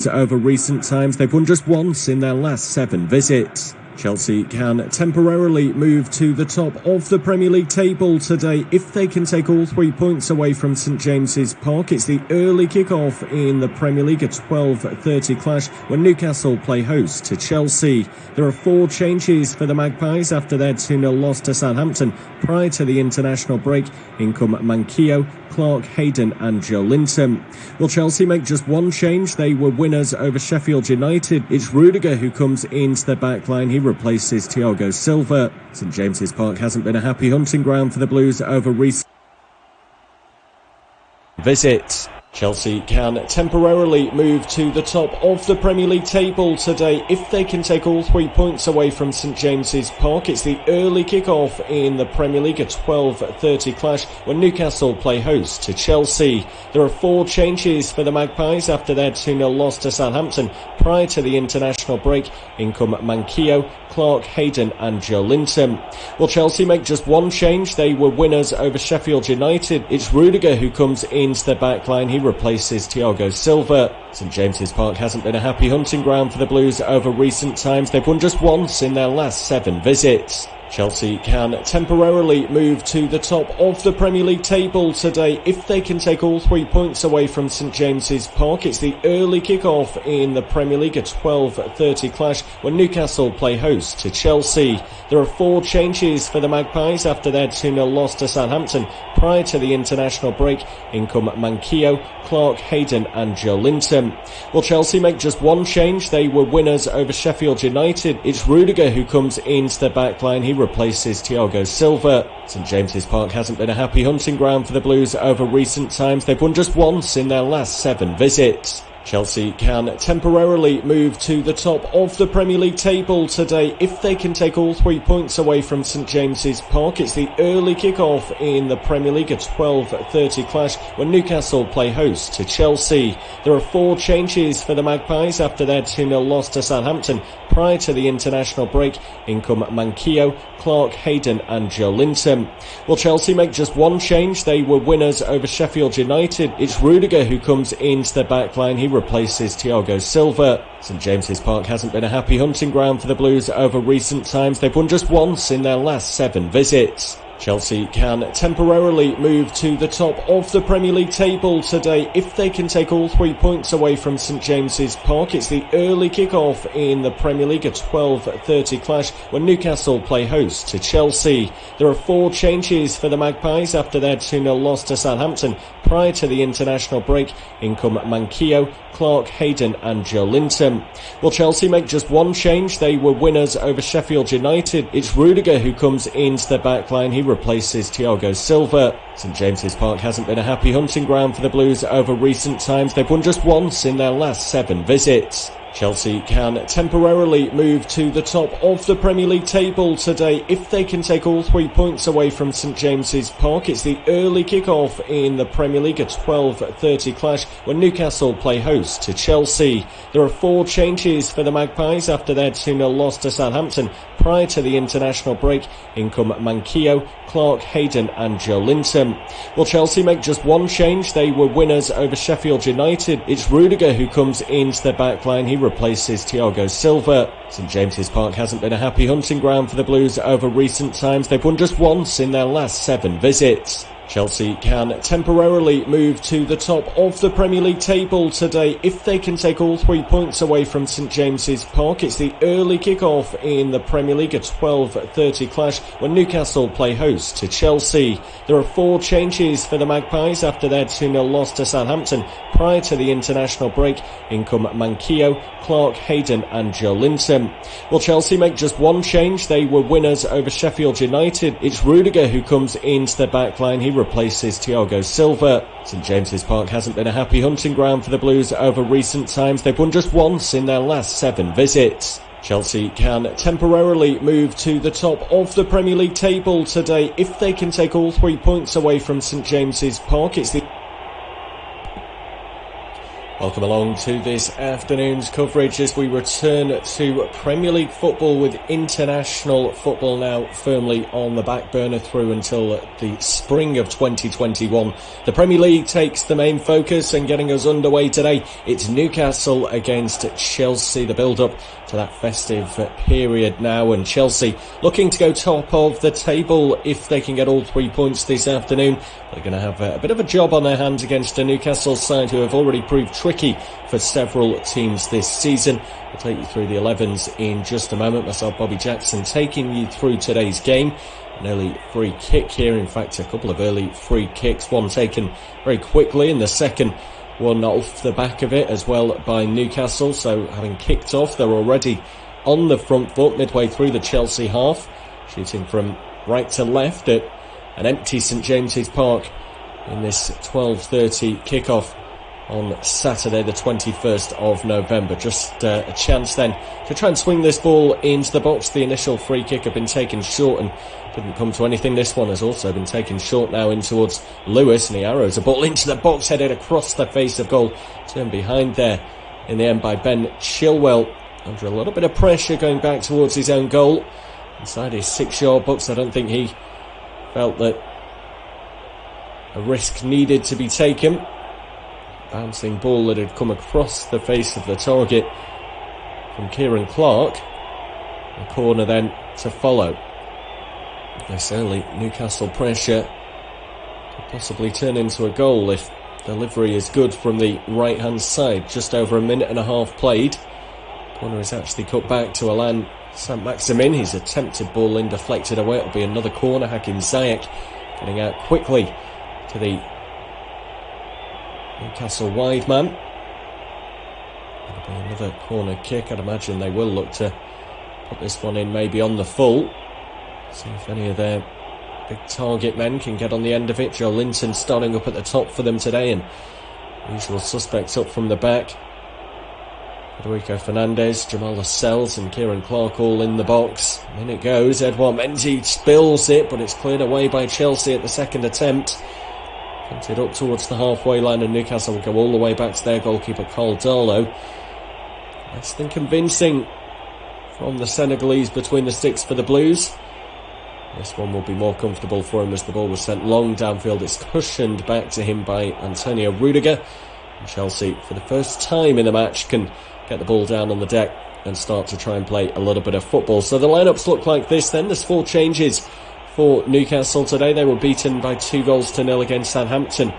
Over recent times, they've won just once in their last 7 visits. Chelsea can temporarily move to the top of the Premier League table today if they can take all 3 points away from St James's Park. It's the early kick-off in the Premier League, a 12:30 clash when Newcastle play host to Chelsea. There are 4 changes for the Magpies after their 2-0 loss to Southampton prior to the international break. In come Manquillo, Clark, Hayden and Joe Linton. Will Chelsea make just 1 change? They were winners over Sheffield United. It's Rudiger who comes into the back line. He replaces Thiago Silva. St James's Park hasn't been a happy hunting ground for the Blues over recent visits. Chelsea can temporarily move to the top of the Premier League table today if they can take all 3 points away from St James's Park. It's the early kick-off in the Premier League, a 12:30 clash when Newcastle play host to Chelsea. There are 4 changes for the Magpies after their 2-0 loss to Southampton prior to the international break. In come Manquillo, Clark, Hayden and Joe Linton. Will Chelsea make just 1 change? They were winners over Sheffield United. It's Rudiger who comes into the back line. He replaces Thiago Silva. St James's Park hasn't been a happy hunting ground for the Blues over recent times. They've won just once in their last 7 visits. Chelsea can temporarily move to the top of the Premier League table today if they can take all 3 points away from St James's Park. It's the early kick-off in the Premier League, a 12:30 clash when Newcastle play host to Chelsea. There are 4 changes for the Magpies after their 2-0 loss to Southampton prior to the international break. In come Manquillo, Clark, Hayden and Joe Linton. Will Chelsea make just 1 change? They were winners over Sheffield United. It's Rudiger who comes into the back line. He replaces Thiago Silva. St James's Park hasn't been a happy hunting ground for the Blues over recent times. They've won just once in their last 7 visits. Chelsea can temporarily move to the top of the Premier League table today if they can take all 3 points away from St James's Park. It's the early kick-off in the Premier League, a 12:30 clash when Newcastle play host to Chelsea. There are 4 changes for the Magpies after their 2-0 loss to Southampton prior to the international break. In come Manquillo, Clark, Hayden and Joe Linton. Will Chelsea make just 1 change? They were winners over Sheffield United. It's Rudiger who comes into the back line. He replaces Thiago Silva. St James's Park hasn't been a happy hunting ground for the Blues over recent times. They've won just once in their last 7 visits. Chelsea can temporarily move to the top of the Premier League table today if they can take all 3 points away from St James's Park. It's the early kick-off in the Premier League, a 12:30 clash when Newcastle play host to Chelsea. There are 4 changes for the Magpies after their 2-0 loss to Southampton prior to the international break. In come Manquillo, Clark, Hayden and Joe Linton. Will Chelsea make just 1 change? They were winners over Sheffield United. It's Rudiger who comes into the back line. He replaces Thiago Silva. St James's Park hasn't been a happy hunting ground for the Blues over recent times. They've won just once in their last 7 visits. Chelsea can temporarily move to the top of the Premier League table today if they can take all 3 points away from St James's Park. It's the early kick-off in the Premier League, a 12:30 clash when Newcastle play host to Chelsea. There are 4 changes for the Magpies after their 2-0 loss to Southampton prior to the international break. In come Manquillo, Clark, Hayden and Joe Linton. Will Chelsea make just 1 change? They were winners over Sheffield United. It's Rudiger who comes into the back line. He replaces Thiago Silva. St James's Park hasn't been a happy hunting ground for the Blues over recent times. They've won just once in their last 7 visits. Chelsea can temporarily move to the top of the Premier League table today if they can take all 3 points away from St James's Park. It's the early kick-off in the Premier League, a 12:30 clash when Newcastle play host to Chelsea. There are 4 changes for the Magpies after their 2-0 loss to Southampton prior to the international break. In come Manquillo, Clark, Hayden and Joe Linton. Will Chelsea make just 1 change? They were winners over Sheffield United. It's Rudiger who comes into the back line. He replaces Thiago Silva. St James's Park hasn't been a happy hunting ground for the Blues over recent times. They've won just once in their last 7 visits. Chelsea can temporarily move to the top of the Premier League table today if they can take all 3 points away from St James's Park. It's the Welcome along to this afternoon's coverage as we return to Premier League football, with international football now firmly on the back burner through until the spring of 2021. The Premier League takes the main focus, and getting us underway today, it's Newcastle against Chelsea, the build-up to that festive period now, and Chelsea looking to go top of the table if they can get all 3 points this afternoon. They're going to have a bit of a job on their hands against a Newcastle side who have already proved tricky for several teams this season. I'll take you through the 11s in just a moment. Myself, Bobby Jackson, taking you through today's game. An early free kick here, in fact a couple of early free kicks, one taken very quickly and the second one off the back of it as well by Newcastle. So having kicked off, they're already on the front foot midway through the Chelsea half, shooting from right to left at an empty St James's Park in this 12:30 kickoff on Saturday the 21st of November. Just a chance then to try and swing this ball into the box. The initial free kick had been taken short and didn't come to anything. This one has also been taken short now in towards Lewis, and he arrows a ball into the box, headed across the face of goal, turned behind there in the end by Ben Chilwell, under a little bit of pressure going back towards his own goal inside his 6-yard box. I don't think he felt that a risk needed to be taken. Bouncing ball that had come across the face of the target from Kieran Clark. A corner then to follow. This early Newcastle pressure could possibly turn into a goal if delivery is good from the right hand side. Just over a minute and a half played. Corner is actually cut back to Alan Saint-Maximin. His attempted ball in deflected away. It'll be another corner. Hakim Ziyech getting out quickly to the Newcastle wide man. It'll be another corner kick. I'd imagine they will look to put this one in maybe on the full. See if any of their big target men can get on the end of it. Joe Linton starting up at the top for them today, and usual suspects up from the back. Federico Fernandez, Jamal Lascelles and Kieran Clark all in the box. In it goes. Edouard Mendy spills it, but it's cleared away by Chelsea at the second attempt. Punted up towards the halfway line, and Newcastle will go all the way back to their goalkeeper Carl Darlow. Less than convincing from the Senegalese between the sticks for the Blues. This one will be more comfortable for him as the ball was sent long downfield. It's cushioned back to him by Antonio Rudiger. And Chelsea, for the first time in the match, can get the ball down on the deck and start to try and play a little bit of football. So the lineups look like this then. There's 4 changes for Newcastle today. They were beaten by 2-0 against Southampton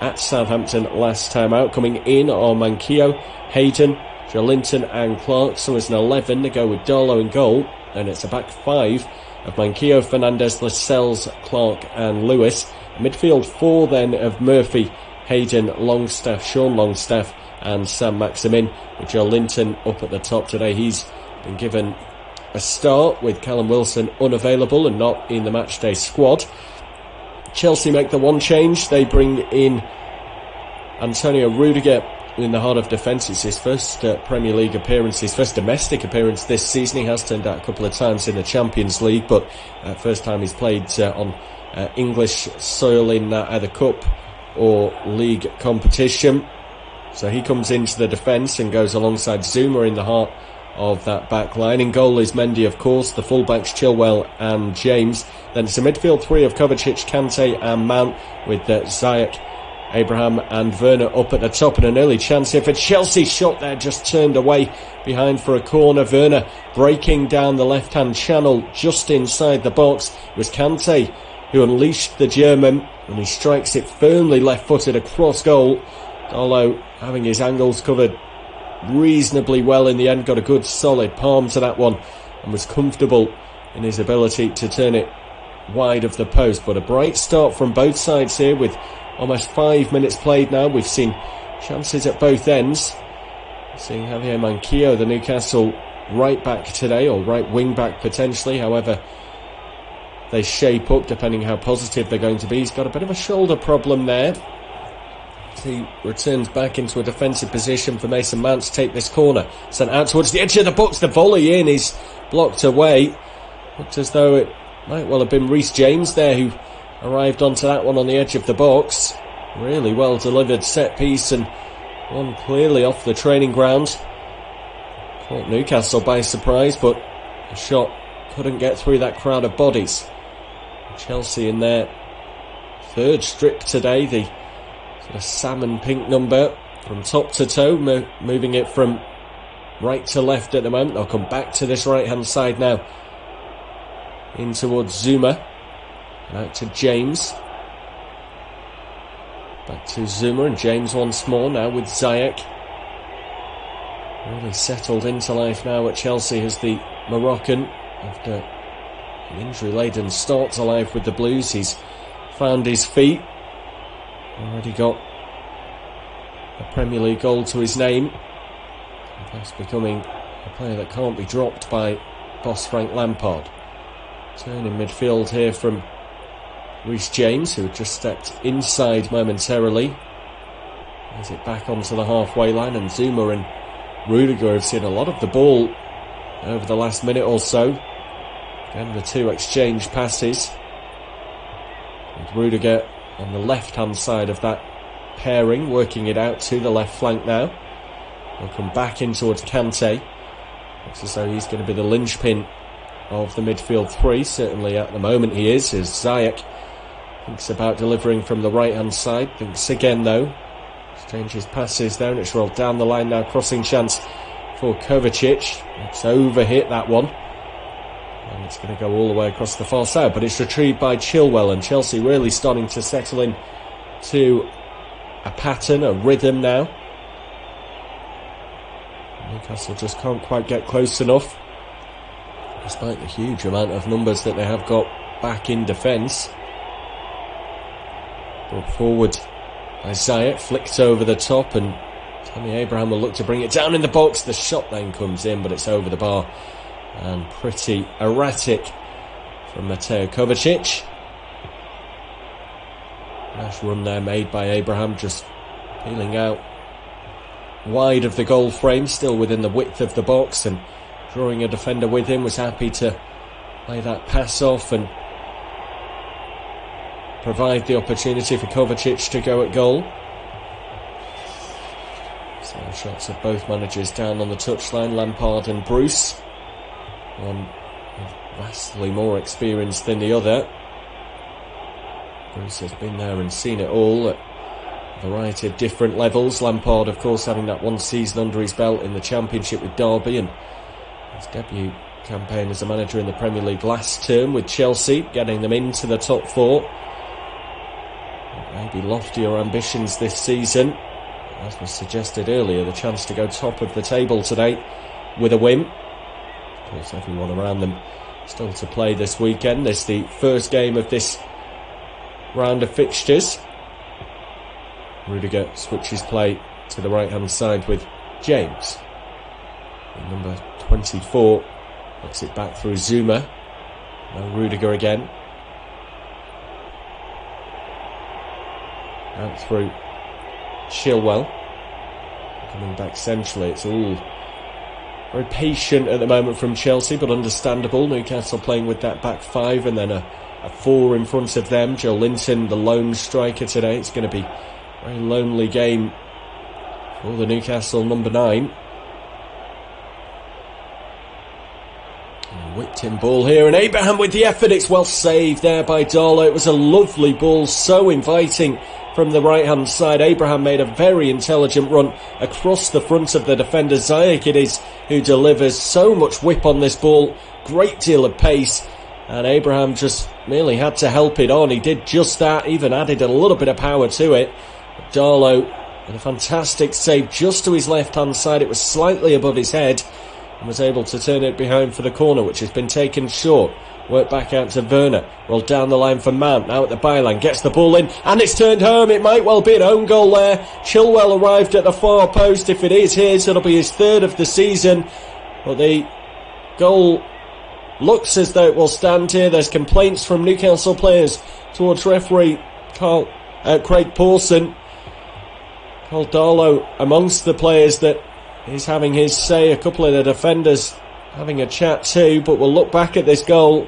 at Southampton last time out. Coming in are Manquillo, Hayden, Joelinton and Clark. So as an 11 to go with Darlow in goal, and it's a back 5 of Manquillo, Fernandez, Lascelles, Clark and Lewis. A midfield 4 then of Murphy, Hayden, Longstaff, Sean Longstaff and Sam Maximin, with Joelinton up at the top today. He's been given a start with Callum Wilson unavailable and not in the matchday squad. Chelsea make the one change. They bring in Antonio Rudiger in the heart of defence. It's his first Premier League appearance, his first domestic appearance this season. He has turned out a couple of times in the Champions League, but first time he's played on English soil in either cup or league competition. So he comes into the defence and goes alongside Zuma in the heart of that back line. In goal is Mendy, of course, the fullbacks Chilwell and James. Then it's a midfield 3 of Kovacic, Kante and Mount, with Ziyech, Abraham and Werner up at the top. And an early chance here for Chelsea. Shot there just turned away behind for a corner. Werner breaking down the left hand channel just inside the box. It was Kante who unleashed the German, and he strikes it firmly left footed across goal. Darlow having his angles covered reasonably well in the end, got a good solid palm to that one and was comfortable in his ability to turn it wide of the post. But a bright start from both sides here with almost 5 minutes played now. We've seen chances at both ends. Seeing Javier Manquillo, the Newcastle right back today, or right wing back potentially, however they shape up depending how positive they're going to be. He's got a bit of a shoulder problem there. He returns back into a defensive position for Mason Mount to take this corner. Sent out towards the edge of the box. The volley in is blocked away. Looked as though it might well have been Reece James there who arrived onto that one on the edge of the box. Really well delivered set piece, and One clearly off the training ground. Caught Newcastle by surprise, but the shot couldn't get through that crowd of bodies. Chelsea in their third strip today, the sort of salmon pink number from top to toe, moving it from right to left at the moment. I'll come back to this right hand side now, in towards Zuma, out to James, back to Zuma and James once more, now with Ziyech. Really settled into life now at Chelsea as the Moroccan, after an injury-laden start to life with the Blues. He's found his feet, already got a Premier League goal to his name, and thus becoming a player that can't be dropped by boss Frank Lampard. Turn in midfield here from Reece James, who had just stepped inside momentarily. Has it back onto the halfway line, and Zuma and Rudiger have seen a lot of the ball over the last minute or so. Again, the two exchange passes, with Rudiger on the left-hand side of that pairing, working it out to the left flank now. He'll come back in towards Kante. Looks as though he's going to be the linchpin of the midfield three. Certainly at the moment he is, as Ziyech thinks about delivering from the right-hand side. Thinks again though. Exchanges passes there, and it's rolled down the line now. Crossing chance for Kovacic. It's overhit, that one. And it's going to go all the way across the far side, but it's retrieved by Chilwell, and Chelsea really starting to settle in to a pattern, a rhythm now. Newcastle just can't quite get close enough, despite the huge amount of numbers that they have got back in defence. Brought forward by Ziyech, flicked over the top, and Tammy Abraham will look to bring it down in the box. The shot then comes in, but it's over the bar, and pretty erratic from Mateo Kovacic. Nice run there made by Abraham, just peeling out wide of the goal frame, still within the width of the box, and drawing a defender with him. Was happy to play that pass off and provide the opportunity for Kovacic to go at goal. So shots of both managers down on the touchline, Lampard and Bruce. One vastly more experienced than the other. Bruce has been there and seen it all at a variety of different levels. Lampard, of course, having that one season under his belt in the Championship with Derby, and his debut campaign as a manager in the Premier League last term with Chelsea, getting them into the top four. Maybe loftier ambitions this season, as was suggested earlier, the chance to go top of the table today with a win. Of course, everyone around them still to play this weekend. This is the first game of this round of fixtures. Rudiger switches play to the right hand side with James. And number 24 looks it back through Zuma. Now Rudiger again. Out through Chilwell. Coming back centrally. It's all very patient at the moment from Chelsea, but understandable. Newcastle playing with that back five, and then a four in front of them. Joe Linton, the lone striker today. It's going to be a very lonely game for the Newcastle number 9. Whipped in ball here, and Abraham with the effort. It's well saved there by Darlow. It was a lovely ball, so inviting from the right hand side. Abraham made a very intelligent run across the front of the defender. Ziyech it is who delivers. So much whip on this ball, great deal of pace, and Abraham just merely had to help it on. He did just that, even added a little bit of power to it. Darlow with a fantastic save just to his left hand side. It was slightly above his head, and was able to turn it behind for the corner, which has been taken short. Work back out to Werner. Roll down the line for Mount. Now at the byline. Gets the ball in. And it's turned home. It might well be an own goal there. Chilwell arrived at the far post. If it is his, it'll be his third of the season. But the goal looks as though it will stand here. There's complaints from Newcastle players towards referee Craig Pawson. Carl Darlow amongst the players that is having his say. A couple of the defenders having a chat too, but we'll look back at this goal.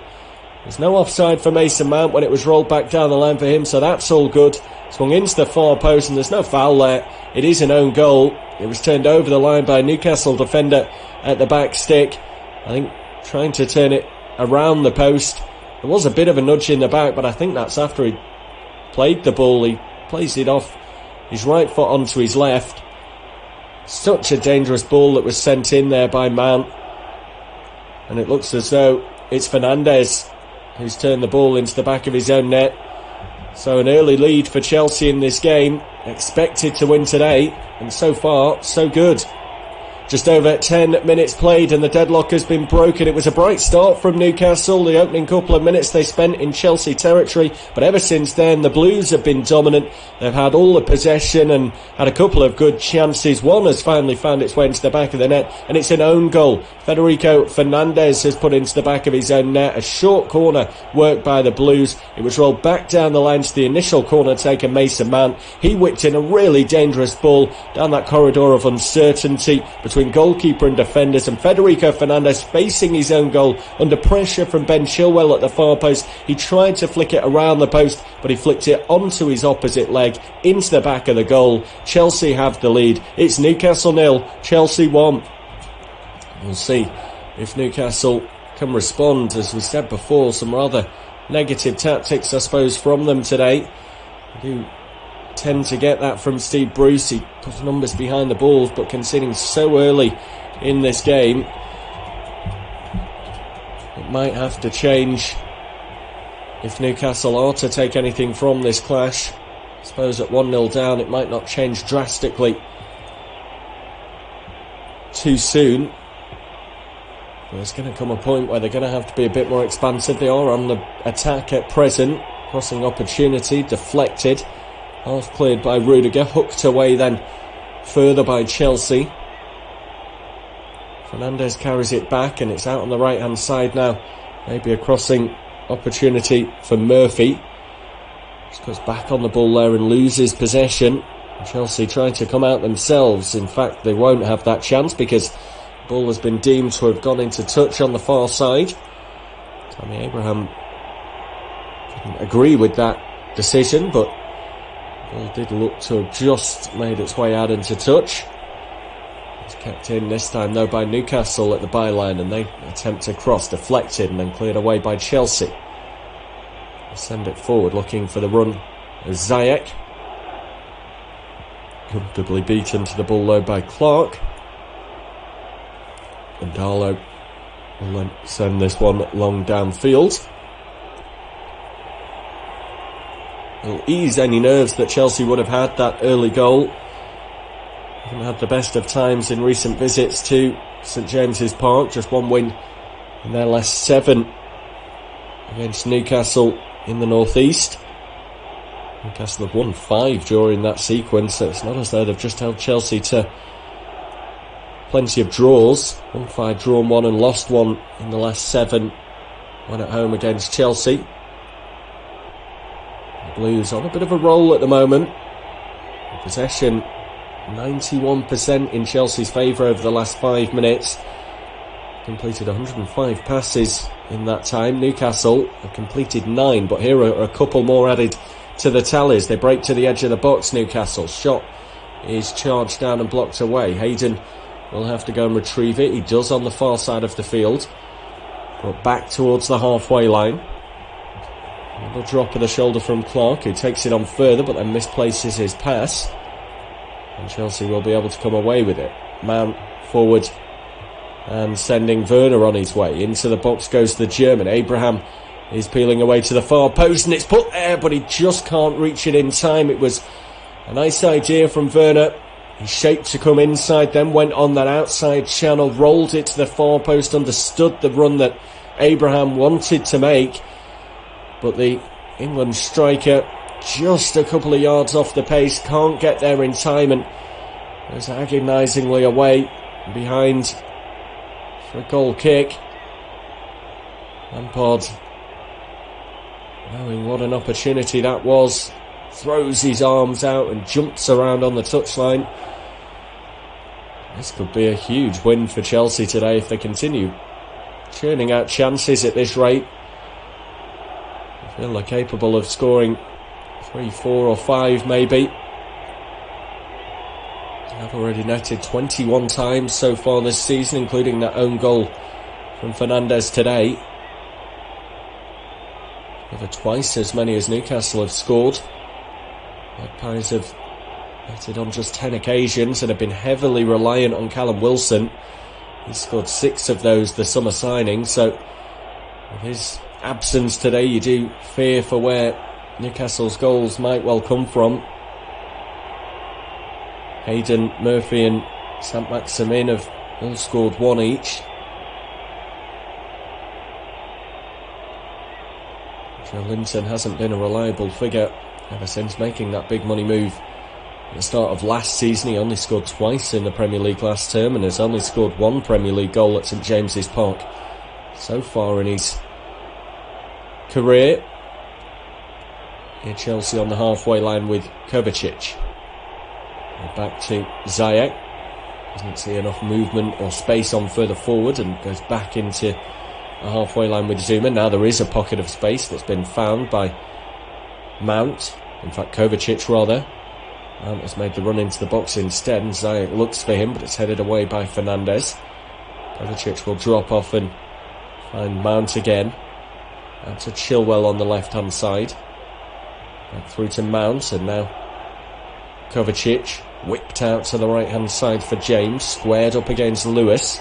There's no offside for Mason Mount when it was rolled back down the line for him, so that's all good. Swung into the far post and there's no foul there. It is an own goal. It was turned over the line by a Newcastle defender at the back stick. I think trying to turn it around the post. There was a bit of a nudge in the back, but I think that's after he played the ball. He plays it off his right foot onto his left. Such a dangerous ball that was sent in there by Mount. And it looks as though it's Fernandes who's turned the ball into the back of his own net. So an early lead for Chelsea in this game. Expected to win today. And so far, so good. Just over 10 minutes played and the deadlock has been broken. It was a bright start from Newcastle. The opening couple of minutes they spent in Chelsea territory. But ever since then, the Blues have been dominant. They've had all the possession and had a couple of good chances. One has finally found its way into the back of the net, and it's an own goal. Federico Fernandes has put into the back of his own net. A short corner worked by the Blues. It was rolled back down the line to the initial corner taker, Mason Mount. He whipped in a really dangerous ball down that corridor of uncertainty between goalkeeper and defenders, and Federico Fernandes facing his own goal under pressure from Ben Chilwell at the far post. He tried to flick it around the post, but he flicked it onto his opposite leg into the back of the goal. Chelsea have the lead. It's Newcastle 0, Chelsea 1. We'll see if Newcastle can respond. As we said before, some rather negative tactics, I suppose, from them today. They do tend to get that from Steve Bruce. He puts numbers behind the balls, but conceding so early in this game, it might have to change if Newcastle are to take anything from this clash. I suppose at 1-0 down it might not change drastically too soon, but there's going to come a point where they're going to have to be a bit more expansive. They are on the attack at present. Crossing opportunity deflected, half cleared by Rudiger, hooked away then further by Chelsea. Fernandes carries it back and it's out on the right hand side now. Maybe a crossing opportunity for Murphy. Just goes back on the ball there and loses possession. Chelsea trying to come out themselves. In fact, they won't have that chance because the ball has been deemed to have gone into touch on the far side. Tammy Abraham didn't agree with that decision, but the ball did look to have just made its way out into touch. It's kept in this time though by Newcastle at the byline, and they attempt to cross, deflected and then cleared away by Chelsea. They send it forward looking for the run of Ziyech. Comfortably beaten to the ball though by Clark. And Darlow will then send this one long downfield. It'll ease any nerves that Chelsea would have had that early goal. Haven't had the best of times in recent visits to St James's Park. Just one win in their last 7 against Newcastle in the northeast. Newcastle have won 5 during that sequence, so it's not as though they've just held Chelsea to plenty of draws. 1-5 drawn 1 and lost 1 in the last 7 when at home against Chelsea. The Blues on a bit of a roll at the moment. Possession 91% in Chelsea's favour over the last 5 minutes. Completed 105 passes in that time. Newcastle have completed 9, but here are a couple more added to the tallies. They break to the edge of the box, Newcastle. Shot is charged down and blocked away. Hayden will have to go and retrieve it. He does on the far side of the field. Brought back towards the halfway line. Another drop of the shoulder from Clark, who takes it on further but then misplaces his pass. And Chelsea will be able to come away with it. Mount forward and sending Werner on his way. Into the box goes the German. Abraham is peeling away to the far post and it's put there, but he just can't reach it in time. It was a nice idea from Werner. He shaped to come inside, then went on that outside channel, rolled it to the far post, understood the run that Abraham wanted to make. But the England striker just a couple of yards off the pace, can't get there in time, and goes agonisingly away behind for a goal kick. Lampard, knowing what an opportunity that was, throws his arms out and jumps around on the touchline. This could be a huge win for Chelsea today if they continue churning out chances at this rate. feel they're capable of scoring 3, 4 or 5 maybe. They've already netted 21 times so far this season, including that own goal from Fernandes today. Over twice as many as Newcastle have scored. Magpies have netted on just 10 occasions and have been heavily reliant on Callum Wilson. He scored 6 of those, the summer signing, so with his absence today you do fear for where Newcastle's goals might well come from. Hayden, Murphy and Saint-Maximin have all scored 1 each. Joe Linton hasn't been a reliable figure ever since making that big money move at the start of last season. He only scored twice in the Premier League last term and has only scored 1 Premier League goal at St James's Park so far in his career. Here Chelsea on the halfway line with Kovacic. Back to Ziyech. Doesn't see enough movement or space on further forward and goes back into a halfway line with Zuma. Now there is a pocket of space that's been found by Mount. In fact, Kovacic rather. Mount has made the run into the box instead, and Ziyech looks for him, but it's headed away by Fernandes. Kovacic will drop off and find Mount again. Out to Chilwell on the left-hand side. Back through to Mount, and now Kovacic whipped out to the right-hand side for James, squared up against Lewis.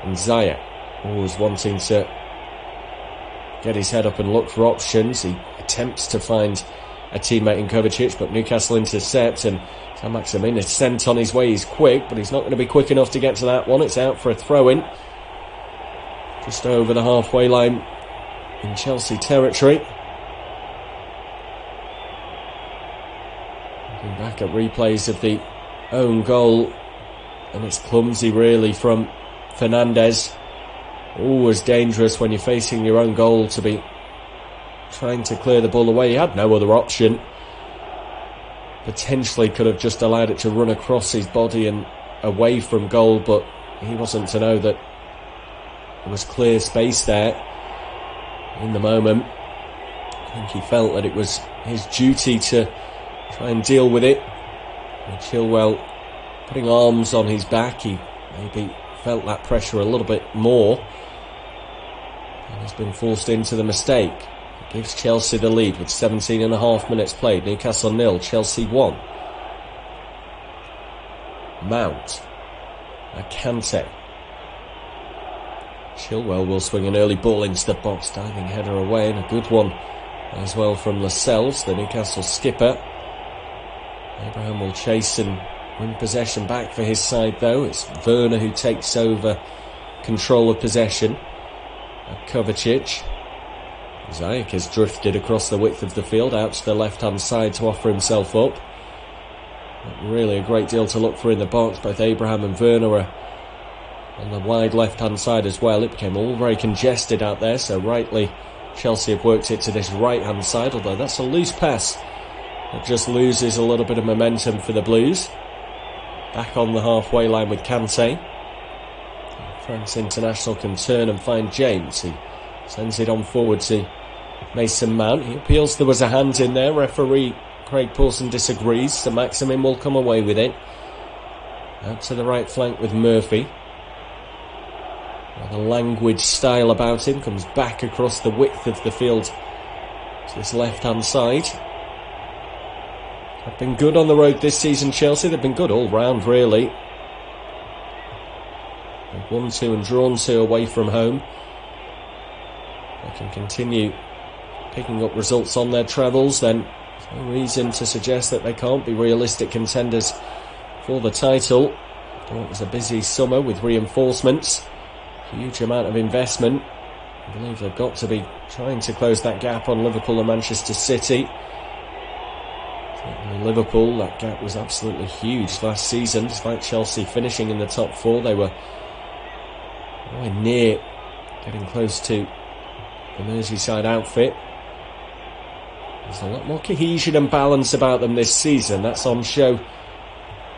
And Ziyech, always wanting to get his head up and look for options. He attempts to find a teammate in Kovacic, but Newcastle intercept, and Saint-Maximin is sent on his way. He's quick, but he's not going to be quick enough to get to that one. It's out for a throw-in. Just over the halfway line in Chelsea territory. Looking back at replays of the own goal, and it's clumsy really from Fernandes. Always dangerous when you're facing your own goal to be trying to clear the ball away. He had no other option. Potentially could have just allowed it to run across his body and away from goal, but he wasn't to know that there was clear space there in the moment. I think he felt that it was his duty to try and deal with it. And Chilwell putting arms on his back, he maybe felt that pressure a little bit more and has been forced into the mistake. It gives Chelsea the lead with 17.5 minutes played. Newcastle 0, Chelsea 1. Mount, Kante. Chilwell will swing an early ball into the box, diving header away, and a good one as well from Lascelles, the Newcastle skipper. Abraham will chase and win possession back for his side though. It's Werner who takes over control of possession. Kovacic. Ziyech has drifted across the width of the field out to the left-hand side to offer himself up. Not really a great deal to look for in the box. Both Abraham and Werner are on the wide left-hand side as well. It became all very congested out there, so rightly Chelsea have worked it to this right-hand side, although that's a loose pass. It just loses a little bit of momentum for the Blues. Back on the halfway line with Kante. France international can turn and find James. He sends it on forward to Mason Mount. He appeals there was a hand in there. Referee Craig Paulson disagrees, so Maximin will come away with it. Out to the right flank with Murphy. The languid style about him comes back across the width of the field to this left-hand side. They've been good on the road this season, Chelsea. They've been good all round, really. They've won 2 and drawn 2 away from home. They can continue picking up results on their travels, then there's no reason to suggest that they can't be realistic contenders for the title. It was a busy summer with reinforcements. Huge amount of investment. I believe they've got to be trying to close that gap on Liverpool and Manchester City. Certainly Liverpool, that gap was absolutely huge last season. Despite Chelsea finishing in the top 4, they were nowhere near getting close to the Merseyside outfit. There's a lot more cohesion and balance about them this season. That's on show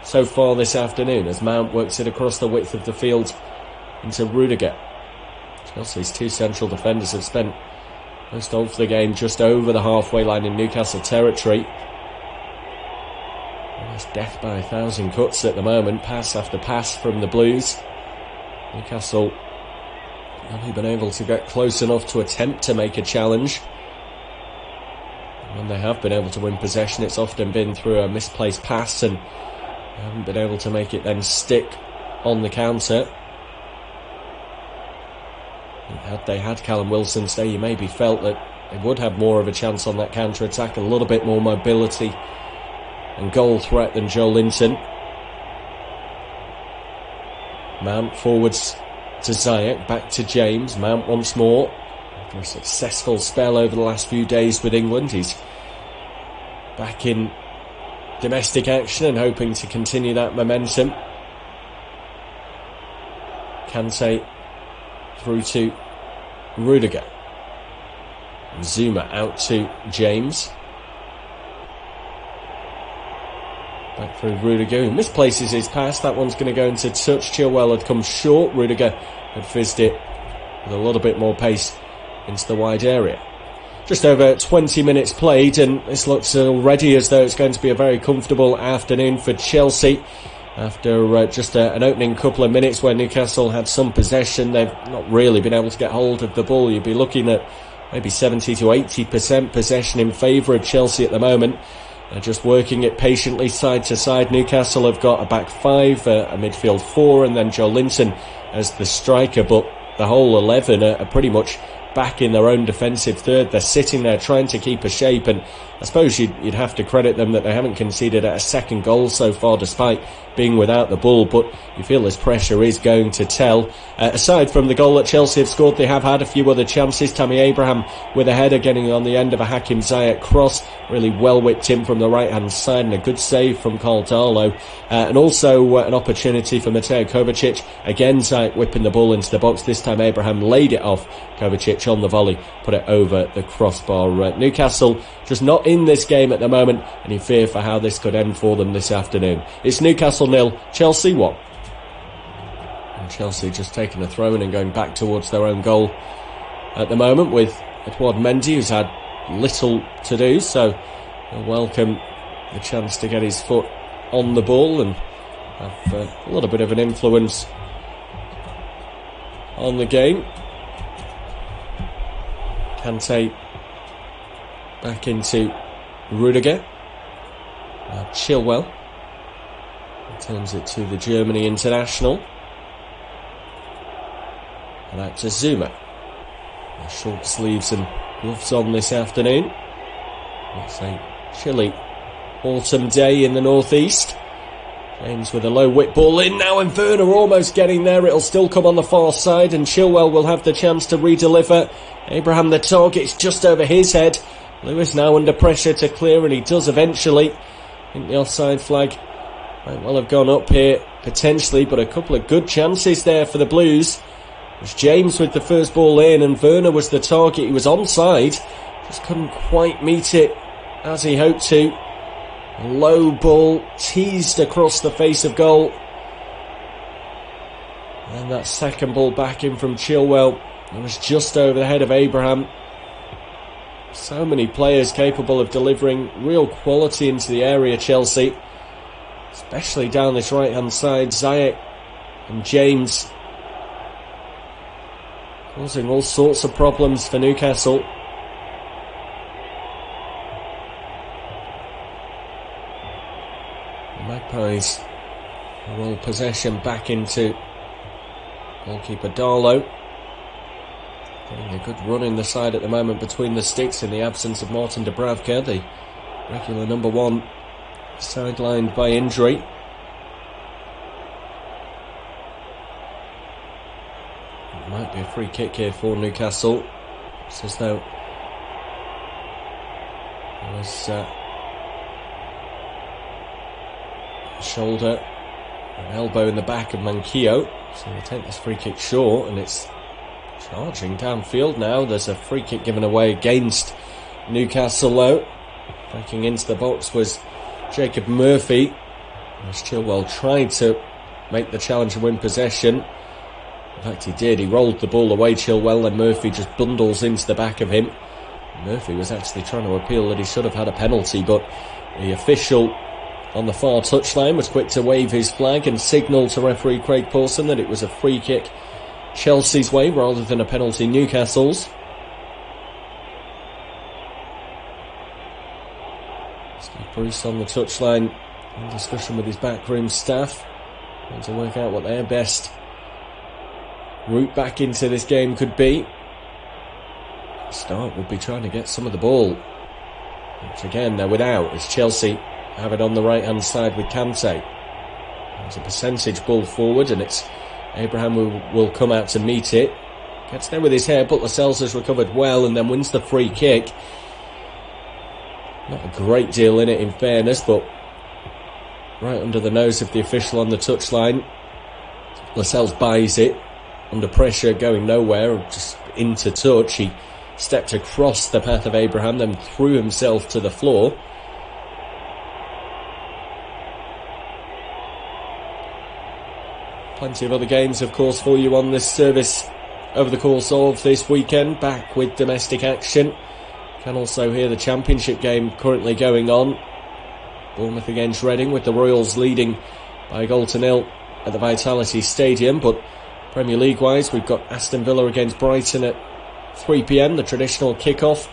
so far this afternoon as Mount works it across the width of the field into Rudiger. Chelsea's 2 central defenders have spent Most of the game just over the halfway line in Newcastle territory. Almost death by 1,000 cuts at the moment, pass after pass from the Blues. Newcastle only been able to get close enough to attempt to make a challenge. When they have been able to win possession, it's often been through a misplaced pass, and they haven't been able to make it then stick on the counter. Had they had Callum Wilson stay, you maybe felt that they would have more of a chance on that counter-attack, a little bit more mobility and goal threat than Joe Linton. Mount forwards to Ziyech, back to James. Mount once more. After a successful spell over the last few days with England, he's back in domestic action and hoping to continue that momentum. Kante through to Rudiger. Zuma out to James. Back through Rudiger, who misplaces his pass. That one's going to go into touch. Chilwell had come short. Rudiger had fizzed it with a little bit more pace into the wide area. Just over 20 minutes played, and this looks already as though it's going to be a very comfortable afternoon for Chelsea. After just an opening couple of minutes where Newcastle had some possession, they've not really been able to get hold of the ball. You'd be looking at maybe 70 to 80% possession in favour of Chelsea at the moment. They're just working it patiently side to side. Newcastle have got a back five, a midfield four, and then Joe Linton as the striker, but the whole 11 are pretty much back in their own defensive third. They're sitting there trying to keep a shape, and I suppose you'd have to credit them that they haven't conceded a second goal so far despite being without the ball, but you feel this pressure is going to tell. Aside from the goal that Chelsea have scored, they have had a few other chances. Tammy Abraham with a header getting on the end of a Hakim Ziyech cross, really well whipped in from the right hand side, and a good save from Carl Darlow, and also an opportunity for Mateo Kovacic. Again Ziyech whipping the ball into the box. This time Abraham laid it off. Kovacic on the volley put it over the crossbar. Newcastle just not in this game at the moment, and you fear for how this could end for them this afternoon. It's Newcastle 0, Chelsea 1. And Chelsea just taking a throw in and going back towards their own goal at the moment, with Edouard Mendy, who's had little to do, so he'll welcome the chance to get his foot on the ball and have a little bit of an influence on the game. Kante back into Rudiger. Chilwell returns it to the Germany international. And out to Zuma. Short sleeves and gloves on this afternoon. It's a chilly autumn day in the northeast. James with a low whip ball in now, and Werner almost getting there. It'll still come on the far side, and Chilwell will have the chance to redeliver. Abraham the target, it's just over his head. Lewis now under pressure to clear, and he does eventually. I think the offside flag might well have gone up here potentially, but a couple of good chances there for the Blues. It was James with the first ball in, and Werner was the target. He was onside, just couldn't quite meet it as he hoped to. A low ball teased across the face of goal, and that second ball back in from Chilwell, it was just over the head of Abraham. So many players capable of delivering real quality into the area, Chelsea, especially down this right hand side. Ziyech and James causing all sorts of problems for Newcastle. The Magpies roll possession back into goalkeeper Darlow. Getting a good run in the side at the moment between the sticks in the absence of Martin Dubravka, the regular number one, sidelined by injury. It might be a free kick here for Newcastle. It's as though there was a shoulder, an elbow in the back of Manquillo, so we'll take this free kick short, and it's charging downfield now. There's a free kick given away against Newcastle though. Breaking into the box was Jacob Murphy, as Chilwell tried to make the challenge and win possession. In fact he did, he rolled the ball away, Chilwell, and Murphy just bundles into the back of him. Murphy was actually trying to appeal that he should have had a penalty, but the official on the far touchline was quick to wave his flag and signal to referee Craig Pawson that it was a free kick Chelsea's way rather than a penalty Newcastle's. Steve Bruce on the touchline in discussion with his backroom staff, trying to work out what their best route back into this game could be. Start would be trying to get some of the ball, which again they're without, as Chelsea have it on the right hand side with Kante. There's a percentage ball forward, and it's Abraham who will come out to meet it. Gets there with his hair, but Lascelles has recovered well and then wins the free kick. Not a great deal in it, in fairness, but right under the nose of the official on the touchline. Lascelles buys it under pressure, going nowhere, just into touch. He stepped across the path of Abraham, then threw himself to the floor. Plenty of other games, of course, for you on this service over the course of this weekend. Back with domestic action. Can also hear the Championship game currently going on. Bournemouth against Reading, with the Royals leading by 1-0 at the Vitality Stadium. But Premier League-wise, we've got Aston Villa against Brighton at 3 p.m, the traditional kick-off.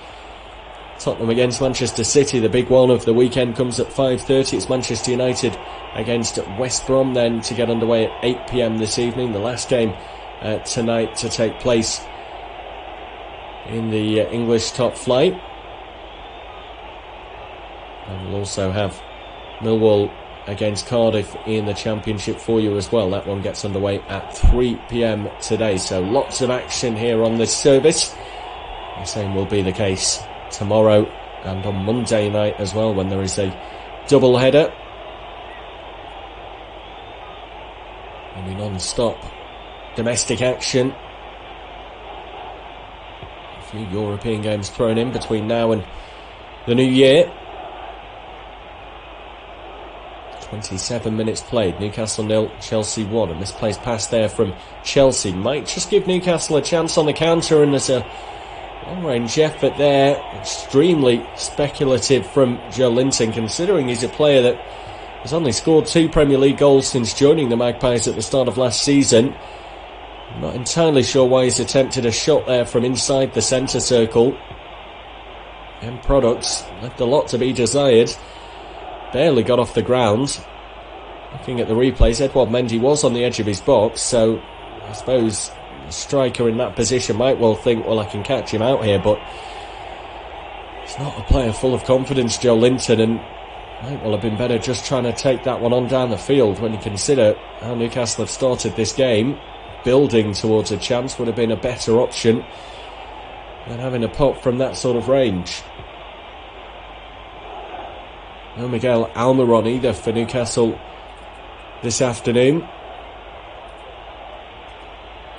Tottenham against Manchester City, the big one of the weekend, comes at 5:30. It's Manchester United against West Brom then to get underway at 8 p.m. this evening. The last game tonight to take place in the English top flight. And we'll also have Millwall against Cardiff in the Championship for you as well. That one gets underway at 3 p.m. today. So lots of action here on this service. The same will be the case tomorrow and on Monday night as well, when there is a double header. Maybe non-stop domestic action. A few European games thrown in between now and the new year. 27 minutes played. Newcastle 0, Chelsea 1. A misplaced pass there from Chelsea might just give Newcastle a chance on the counter, and there's a long-range effort there. Extremely speculative from Joe Linton, considering he's a player that has only scored 2 Premier League goals since joining the Magpies at the start of last season. I'm not entirely sure why he's attempted a shot there from inside the centre circle. End products left a lot to be desired. Barely got off the ground. Looking at the replays, Edouard Mendy was on the edge of his box, so I suppose a striker in that position might well think, well, I can catch him out here, but he's not a player full of confidence, Joe Linton, and might well have been better just trying to take that one on down the field. When you consider how Newcastle have started this game, building towards a chance would have been a better option than having a pot from that sort of range. No Miguel Almiron either for Newcastle this afternoon.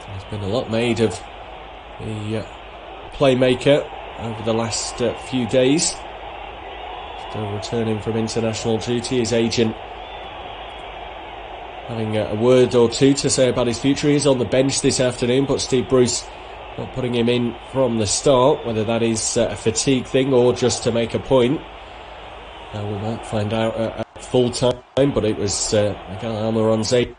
There's been a lot made of the playmaker over the last few days. Still returning from international duty. His agent having a word or two to say about his future. He's on the bench this afternoon, but Steve Bruce not putting him in from the start, whether that is a fatigue thing or just to make a point. We might find out at full time, but it was Miguel Almiron's agent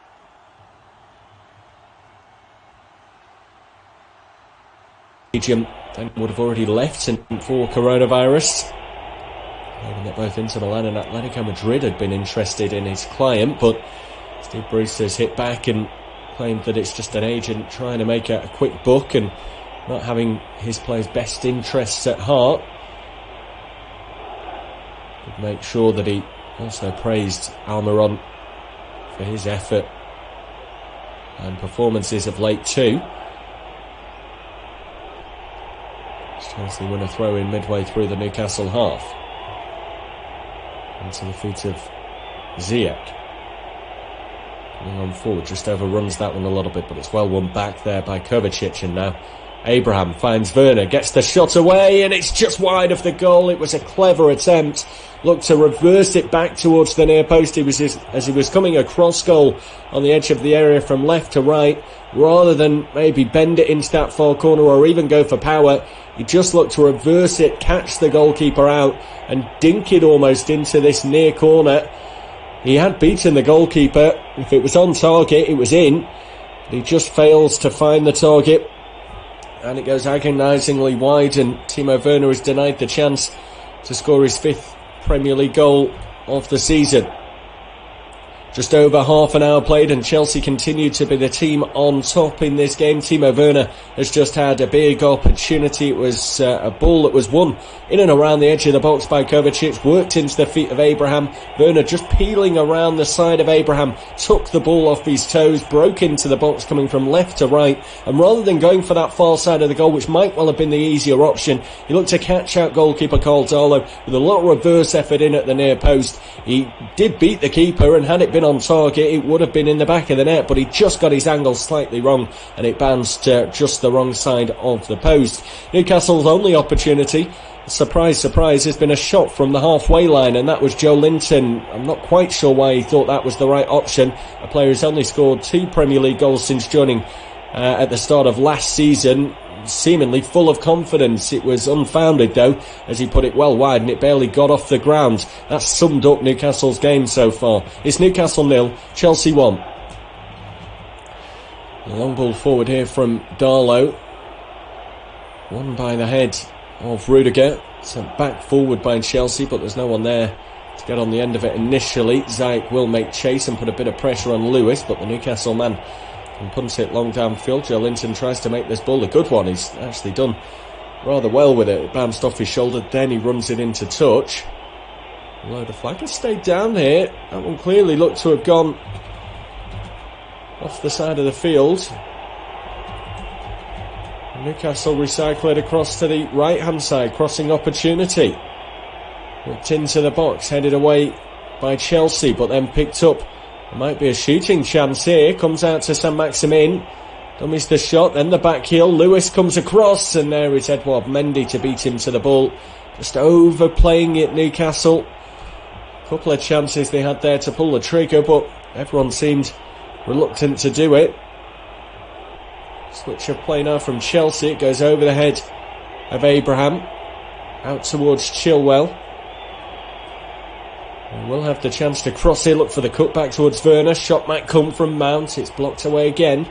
then would have already left for coronavirus. Knowing that both Inter Milan and Atletico Madrid had been interested in his client, but Steve Bruce has hit back and claimed that it's just an agent trying to make a quick buck and not having his players' best interests at heart. Make sure that he also praised Almiron for his effort and performances of late too. Chelsea win a throw in midway through the Newcastle half into the feet of Ziyech. Coming on forward, just overruns that one a little bit, but it's well won back there by Kovacic, and now Abraham finds Werner, gets the shot away, and it's just wide of the goal. It was a clever attempt. Looked to reverse it back towards the near post. As he was coming across goal on the edge of the area from left to right, rather than maybe bend it into that far corner or even go for power, he just looked to reverse it, catch the goalkeeper out, and dink it almost into this near corner. He had beaten the goalkeeper. If it was on target, it was in. But he just fails to find the target. And it goes agonisingly wide, and Timo Werner is denied the chance to score his 5th Premier League goal of the season. Just over half an hour played, and Chelsea continue to be the team on top in this game. Timo Werner has just had a big opportunity. It was a ball that was won in and around the edge of the box by Kovacic, worked into the feet of Abraham. Werner just peeling around the side of Abraham, took the ball off his toes, broke into the box coming from left to right, and rather than going for that far side of the goal, which might well have been the easier option, he looked to catch out goalkeeper Carl Darlow with a little reverse effort in at the near post. He did beat the keeper, and had it been on target, it would have been in the back of the net, but he just got his angle slightly wrong, and it bounced just the wrong side of the post. Newcastle's only opportunity, surprise, surprise, has been a shot from the halfway line, and that was Joe Linton. I'm not quite sure why he thought that was the right option. A player who's only scored 2 Premier League goals since joining at the start of last season, seemingly full of confidence. It was unfounded though, as he put it well wide, and it barely got off the ground. That's summed up Newcastle's game so far. It's Newcastle 0, Chelsea 1. The long ball forward here from Darlow, won by the head of Rudiger, sent back forward by Chelsea, but there's no one there to get on the end of it initially. Ziyech will make chase and put a bit of pressure on Lewis, but the Newcastle man and punts it long downfield. Joe Linton tries to make this ball a good one. He's actually done rather well with it. It bounced off his shoulder, then he runs it into touch. Although the flag has stayed down here, that one clearly looked to have gone off the side of the field. Newcastle recycle it across to the right hand side, crossing opportunity. Looked into the box, headed away by Chelsea, but then picked up. There might be a shooting chance here. Comes out to Saint-Maximin. Dummies the shot, then the back heel. Lewis comes across, and there is Edouard Mendy to beat him to the ball. Just overplaying it, Newcastle. A couple of chances they had there to pull the trigger, but everyone seemed reluctant to do it. Switch of play now from Chelsea. It goes over the head of Abraham. Out towards Chilwell. We'll have the chance to cross here, look for the cutback towards Werner. Shot might come from Mount, it's blocked away again.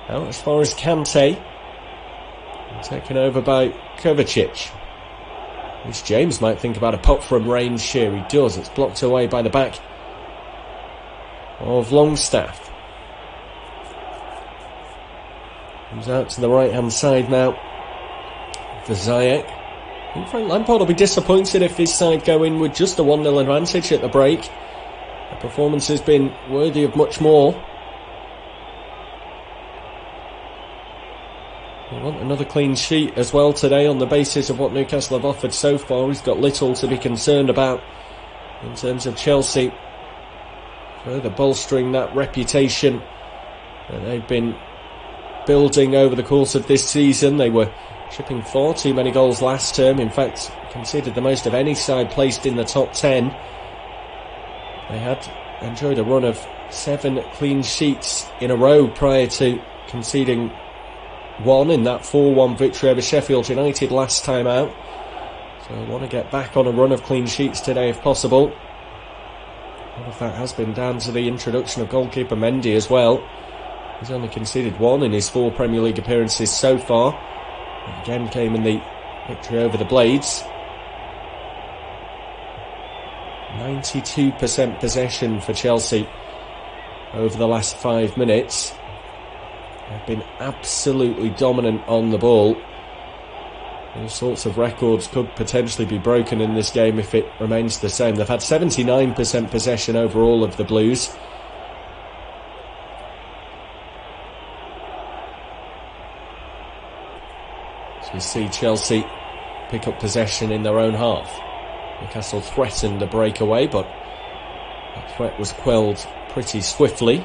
Out as far as Kante. Taken over by Kovacic. Rhys James might think about a pop from range here, he does. It's blocked away by the back of Longstaff. Comes out to the right hand side now for Ziyech. I think Frank Lampard will be disappointed if his side go in with just a 1-0 advantage at the break. The performance has been worthy of much more. We want another clean sheet as well today on the basis of what Newcastle have offered so far. He's got little to be concerned about in terms of Chelsea further bolstering that reputation that they've been building over the course of this season. They were shipping far too many goals last term, in fact conceded the most of any side placed in the top 10. They had enjoyed a run of 7 clean sheets in a row prior to conceding 1 in that 4-1 victory over Sheffield United last time out. So I want to get back on a run of clean sheets today if possible. A lot of that has been down to the introduction of goalkeeper Mendy as well. He's only conceded 1 in his 4 Premier League appearances so far. Again came in the victory over the Blades. 92% possession for Chelsea over the last 5 minutes. They've been absolutely dominant on the ball. All sorts of records could potentially be broken in this game if it remains the same. They've had 79% possession over all of the Blues. We see Chelsea pick up possession in their own half. Newcastle threatened a breakaway, but that threat was quelled pretty swiftly.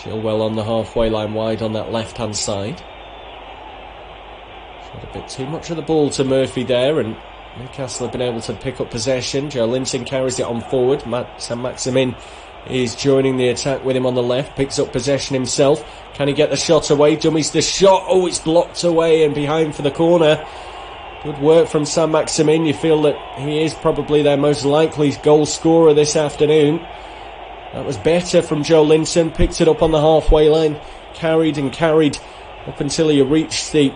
Chilwell on the halfway line wide on that left-hand side. Showed a bit too much of the ball to Murphy there, and Newcastle have been able to pick up possession. Joe Linton carries it on forward. Saint-Maximin is joining the attack with him on the left. Picks up possession himself. Can he get the shot away? Dummies the shot. Oh, it's blocked away and behind for the corner. Good work from Saint-Maximin. You feel that he is probably their most likely goal scorer this afternoon. That was better from Joe Linton. Picked it up on the halfway line. Carried up until he reached the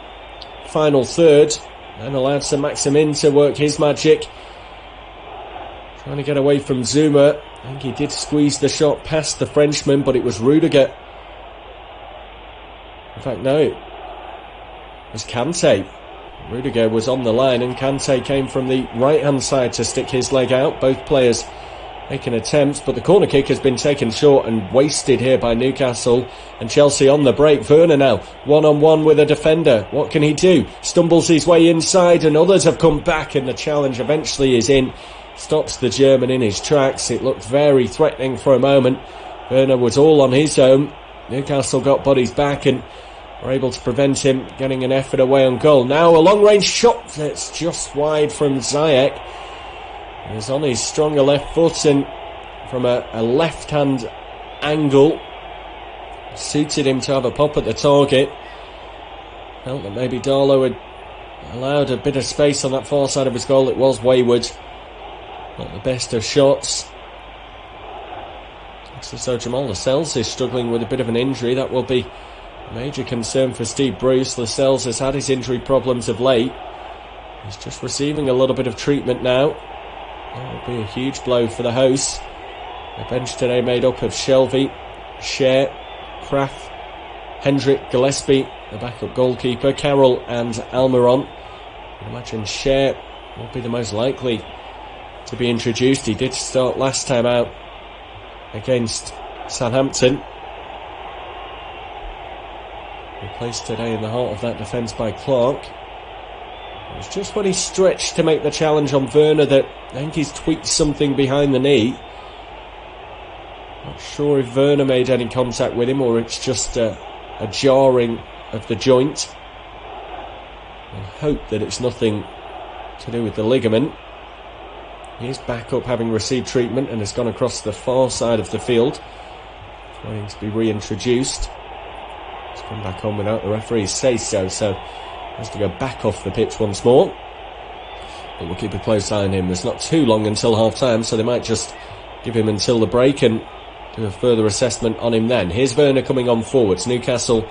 final third. And allowed Saint-Maximin to work his magic. Trying to get away from Zuma. I think he did squeeze the shot past the Frenchman, but it was Rudiger. In fact, no, it was Kante. Rudiger was on the line and Kante came from the right-hand side to stick his leg out. Both players making attempts, but the corner kick has been taken short and wasted here by Newcastle. And Chelsea on the break. Werner now, one-on-one with a defender. What can he do? Stumbles his way inside and others have come back and the challenge eventually is in. Stops the German in his tracks. It looked very threatening for a moment. Werner was all on his own. Newcastle got bodies back and were able to prevent him getting an effort away on goal. Now a long-range shot that's just wide from Ziyech. He's on his stronger left foot and from a left-hand angle suited him to have a pop at the target. Felt that maybe Darlow had allowed a bit of space on that far side of his goal. It was wayward. Not the best of shots. Looks as though Jamal Lascelles is struggling with a bit of an injury. That will be a major concern for Steve Bruce. Lascelles has had his injury problems of late. He's just receiving a little bit of treatment now. That will be a huge blow for the hosts. The bench today made up of Shelvey, Cher, Kraft, Hendrick, Gillespie, the backup goalkeeper, Carroll and Almiron. I imagine Cher will be the most likely to be introduced. He did start last time out against Southampton. Replaced today in the heart of that defence by Clark. It was just when he stretched to make the challenge on Werner that I think he's tweaked something behind the knee. Not sure if Werner made any contact with him or it's just a jarring of the joint. I hope that it's nothing to do with the ligament. He is back up having received treatment and has gone across the far side of the field, trying to be reintroduced. He's come back on without the referee's say-so, so has to go back off the pitch once more. But we'll keep a close eye on him. There's not too long until half-time, so they might just give him until the break and do a further assessment on him then. Here's Werner coming on forwards. Newcastle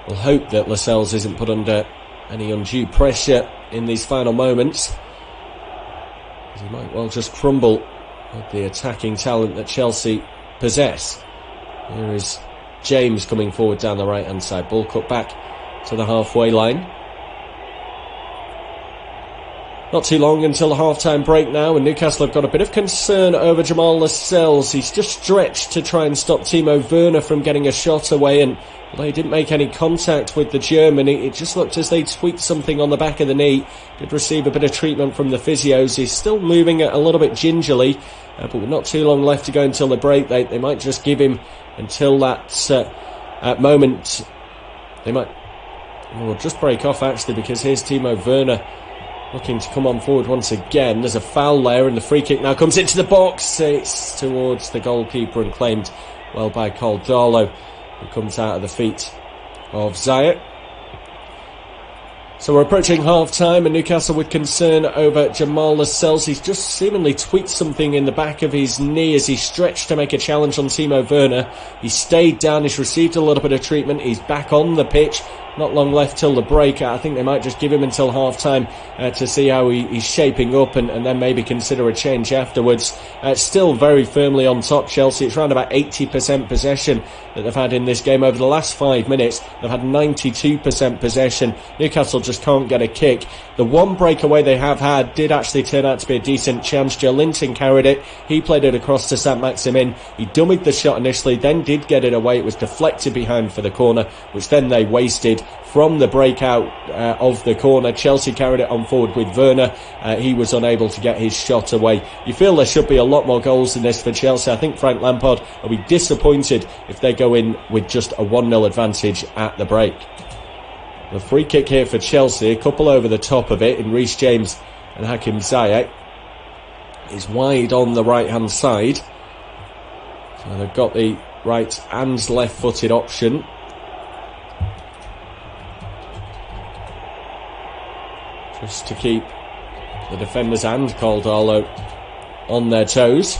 will hope that Lascelles isn't put under any undue pressure in these final moments. He might well just crumble with the attacking talent that Chelsea possess. Here is James coming forward down the right hand side. Ball cut back to the halfway line. Not too long until the half-time break now, and Newcastle have got a bit of concern over Jamal Lascelles. He's just stretched to try and stop Timo Werner from getting a shot away, and although he didn't make any contact with the German, it just looked as they tweaked something on the back of the knee. Did receive a bit of treatment from the physios. He's still moving it a little bit gingerly, but with not too long left to go until the break, they might just give him until that moment. They might just break off actually, because here's Timo Werner looking to come on forward once again. There's a foul there and the free kick now comes into the box. It's towards the goalkeeper and claimed well by Cole Darlow, who comes out of the feet of Ziyech. So we're approaching half-time and Newcastle with concern over Jamal Lascelles. He's just seemingly tweaked something in the back of his knee as he stretched to make a challenge on Timo Werner. He stayed down, he's received a little bit of treatment, he's back on the pitch. Not long left till the break. I think they might just give him until half-time to see how he's shaping up and then maybe consider a change afterwards. Still very firmly on top, Chelsea. It's around about 80% possession that they've had in this game. Over the last 5 minutes, they've had 92% possession. Newcastle just can't get a kick. The one breakaway they have had did actually turn out to be a decent chance. Joe Linton carried it. He played it across to Saint-Maximin. He dummied the shot initially, then did get it away. It was deflected behind for the corner, which then they wasted. from the breakout of the corner. Chelsea carried it on forward with Werner. He was unable to get his shot away. You feel there should be a lot more goals than this for Chelsea. I think Frank Lampard will be disappointed if they go in with just a 1-0 advantage at the break. The free kick here for Chelsea, a couple over the top of it in Reece James and Hakim Ziyech. Is wide on the right hand side. So they've got the right and left footed option. Just to keep the defenders and Caldalo on their toes.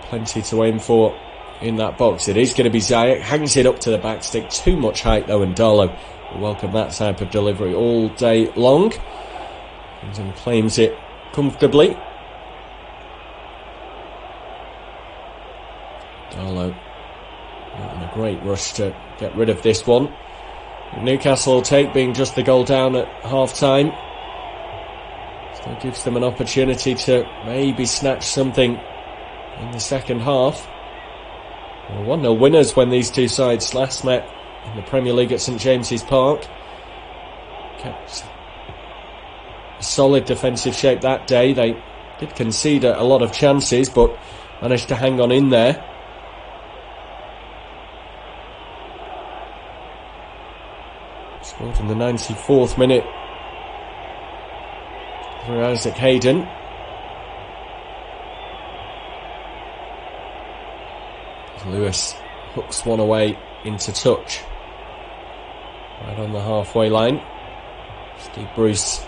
Plenty to aim for in that box. It is going to be Ziyech. Hangs it up to the back stick. Too much height though, and Darlow will welcome that type of delivery all day long. And claims it comfortably. Darlow in a great rush to get rid of this one. Newcastle will take, being just the goal down at half-time. Still gives them an opportunity to maybe snatch something in the second half. Well, 1-0 winners when these two sides last met in the Premier League at St James's Park. Kept a solid defensive shape that day. They did concede a lot of chances, but managed to hang on in there. Scored in the 94th minute through Isaac Hayden. Lewis hooks one away into touch. Right on the halfway line. Steve Bruce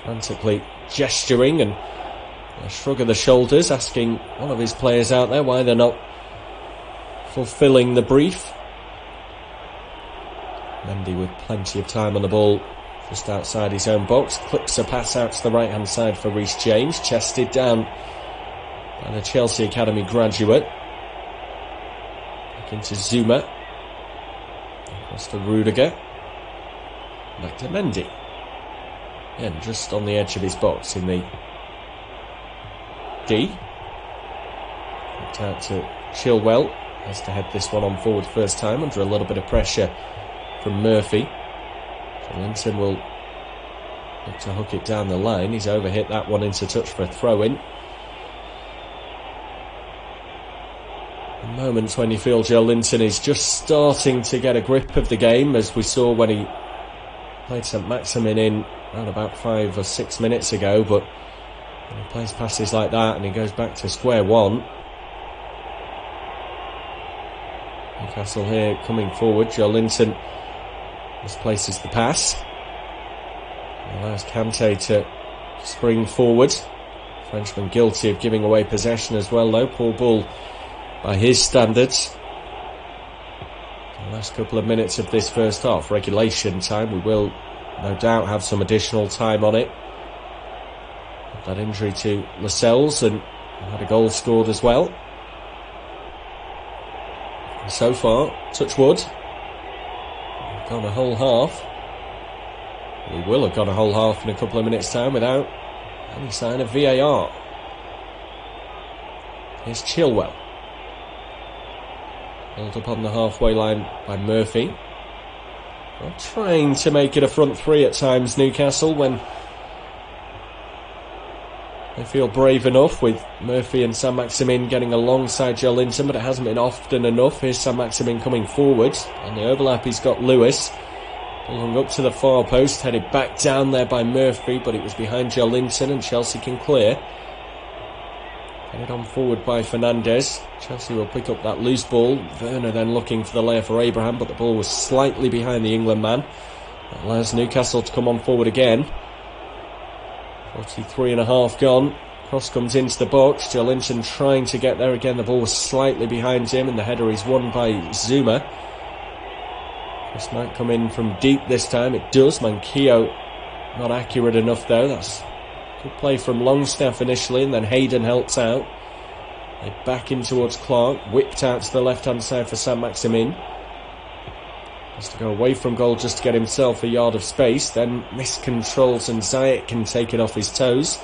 frantically gesturing and a shrug of the shoulders, asking one of his players out there why they're not fulfilling the brief. Mendy with plenty of time on the ball just outside his own box. Clips a pass out to the right hand side for Reece James. Chested down by the Chelsea Academy graduate. Back into Zuma. Across to Rudiger. Back to Mendy. Again, just on the edge of his box in the D. Looked out to Chilwell. Has to head this one on forward first time under a little bit of pressure from Murphy. Linton will look to hook it down the line. He's overhit that one into touch for a throw-in. Moments when you feel Joe Linton is just starting to get a grip of the game, as we saw when he played St Maximin in around about 5 or 6 minutes ago, but when he plays passes like that and he goes back to square one. Newcastle here coming forward. Joe Linton misplaces the pass. Allows Kante to spring forward. Frenchman guilty of giving away possession as well though. Poor ball by his standards. The last couple of minutes of this first half, regulation time. We will no doubt have some additional time on it. That injury to Lascelles and had a goal scored as well. And so far, touch wood, we've gone a whole half. We will have gone a whole half in a couple of minutes' time without any sign of VAR. Here's Chilwell. Held up on the halfway line by Murphy. Well, trying to make it a front three at times, Newcastle, when they feel brave enough, with Murphy and St Maximin getting alongside Joe Linton, but it hasn't been often enough. Here's St Maximin coming forward. On the overlap, he's got Lewis. Hung up to the far post, headed back down there by Murphy, but it was behind Joe Linton and Chelsea can clear. Headed on forward by Fernandes. Chelsea will pick up that loose ball. Werner then looking for the layer for Abraham, but the ball was slightly behind the England man. That allows Newcastle to come on forward again. 43 and a half gone. Cross comes into the box. Joe Linton trying to get there again. The ball was slightly behind him and the header is won by Zuma. This might come in from deep this time. It does. Manquillo not accurate enough though. That's good play from Longstaff initially, and then Hayden helps out. They back in towards Clark. Whipped out to the left hand side for St Maximin. Has to go away from goal just to get himself a yard of space. Then miscontrols and Ziyech can take it off his toes.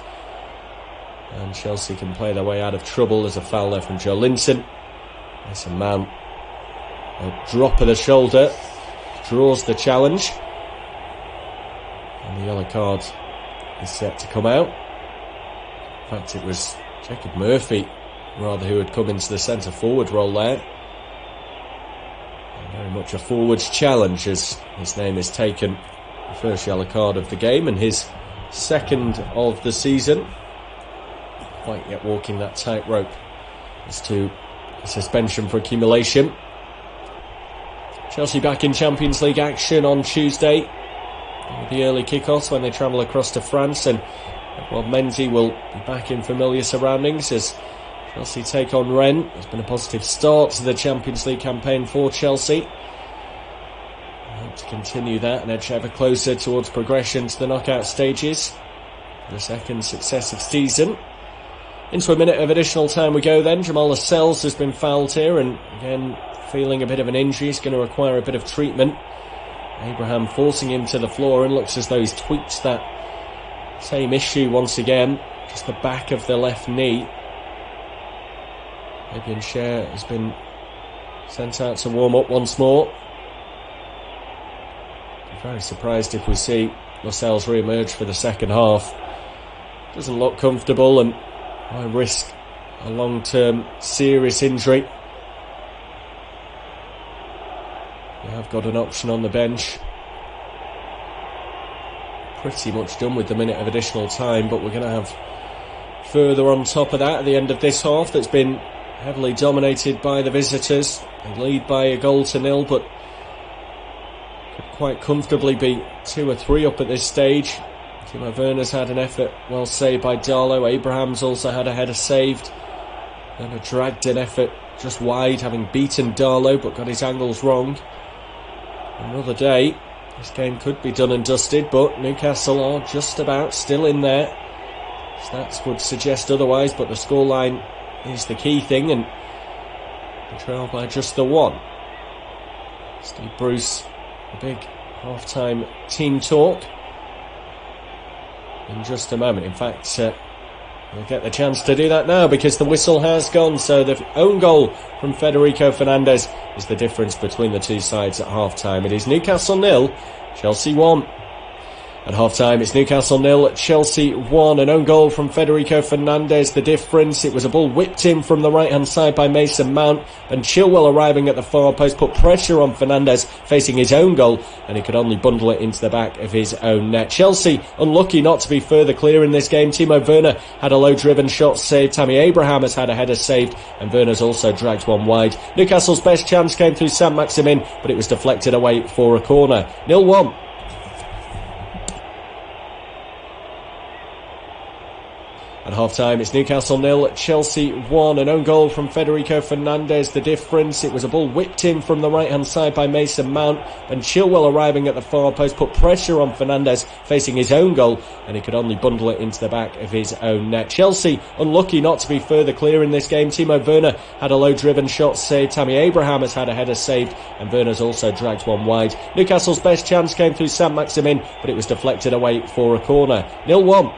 And Chelsea can play their way out of trouble. There's a foul there from Joe Linton. There's a man A drop of the shoulder draws the challenge. And the yellow card is set to come out. In fact, it was Jacob Murphy, rather, who had come into the centre forward role there. And very much a forwards challenge as his name is taken. The first yellow card of the game and his second of the season. Quite yet walking that tightrope as to suspension for accumulation. Chelsea back in Champions League action on Tuesday with the early kick-offs when they travel across to France, and Rob Mendy will be back in familiar surroundings as Chelsea take on Rennes. It's been a positive start to the Champions League campaign for Chelsea. I hope to continue that and edge ever closer towards progression to the knockout stages for the second successive season. Into a minute of additional time we go then. Jamal Lascelles has been fouled here and again feeling a bit of an injury. He's going to require a bit of treatment. Abraham forcing him to the floor, and looks as though he's tweaked that same issue once again. Just the back of the left knee. Fabian Schär has been sent out to warm up once more. I'm very surprised if we see Lascelles re-emerge for the second half. Doesn't look comfortable and I risk a long-term serious injury. We have got an option on the bench. Pretty much done with the minute of additional time, but we're going to have further on top of that at the end of this half that's been heavily dominated by the visitors. They lead by a goal to nil, but could quite comfortably be 2 or 3 up at this stage. Timo Werner's had an effort well saved by Darlow. Abraham's also had a header saved. Werner dragged an effort just wide, having beaten Darlow, but got his angles wrong. Another day, this game could be done and dusted, but Newcastle are just about still in there. Stats would suggest otherwise, but the scoreline is the key thing, and they trail by just the 1. Steve Bruce, a big half-time team talk in just a moment. In fact, we'll get the chance to do that now because the whistle has gone. So the own goal from Federico Fernandez is the difference between the two sides at half-time. It is Newcastle 0, Chelsea 1. At half-time, it's Newcastle 0, Chelsea 1. An own goal from Federico Fernandez, the difference. It was a ball whipped in from the right-hand side by Mason Mount, and Chilwell arriving at the far post put pressure on Fernandez facing his own goal, and he could only bundle it into the back of his own net. Chelsea unlucky not to be further clear in this game. Timo Werner had a low-driven shot saved. Tammy Abraham has had a header saved, and Werner's also dragged one wide. Newcastle's best chance came through Saint-Maximin, but it was deflected away for a corner. 0-1. At half-time, it's Newcastle 0, Chelsea 1. An own goal from Federico Fernandez, the difference. It was a ball whipped in from the right-hand side by Mason Mount, and Chilwell arriving at the far post put pressure on Fernandez facing his own goal, and he could only bundle it into the back of his own net. Chelsea unlucky not to be further clear in this game. Timo Werner had a low-driven shot saved. Tammy Abraham has had a header saved, and Werner's also dragged one wide. Newcastle's best chance came through Saint-Maximin, but it was deflected away for a corner. 0-1.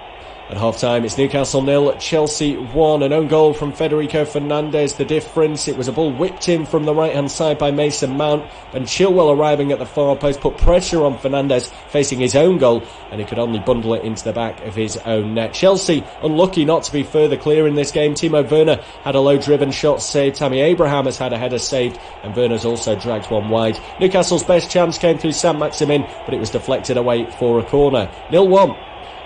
At half-time, it's Newcastle 0, Chelsea 1. An own goal from Federico Fernandez, the difference. It was a ball whipped in from the right-hand side by Mason Mount, and Chilwell arriving at the far post put pressure on Fernandez facing his own goal, and he could only bundle it into the back of his own net. Chelsea unlucky not to be further clear in this game. Timo Werner had a low-driven shot saved. Tammy Abraham has had a header saved, and Werner's also dragged one wide. Newcastle's best chance came through Saint-Maximin, but it was deflected away for a corner. 0-1.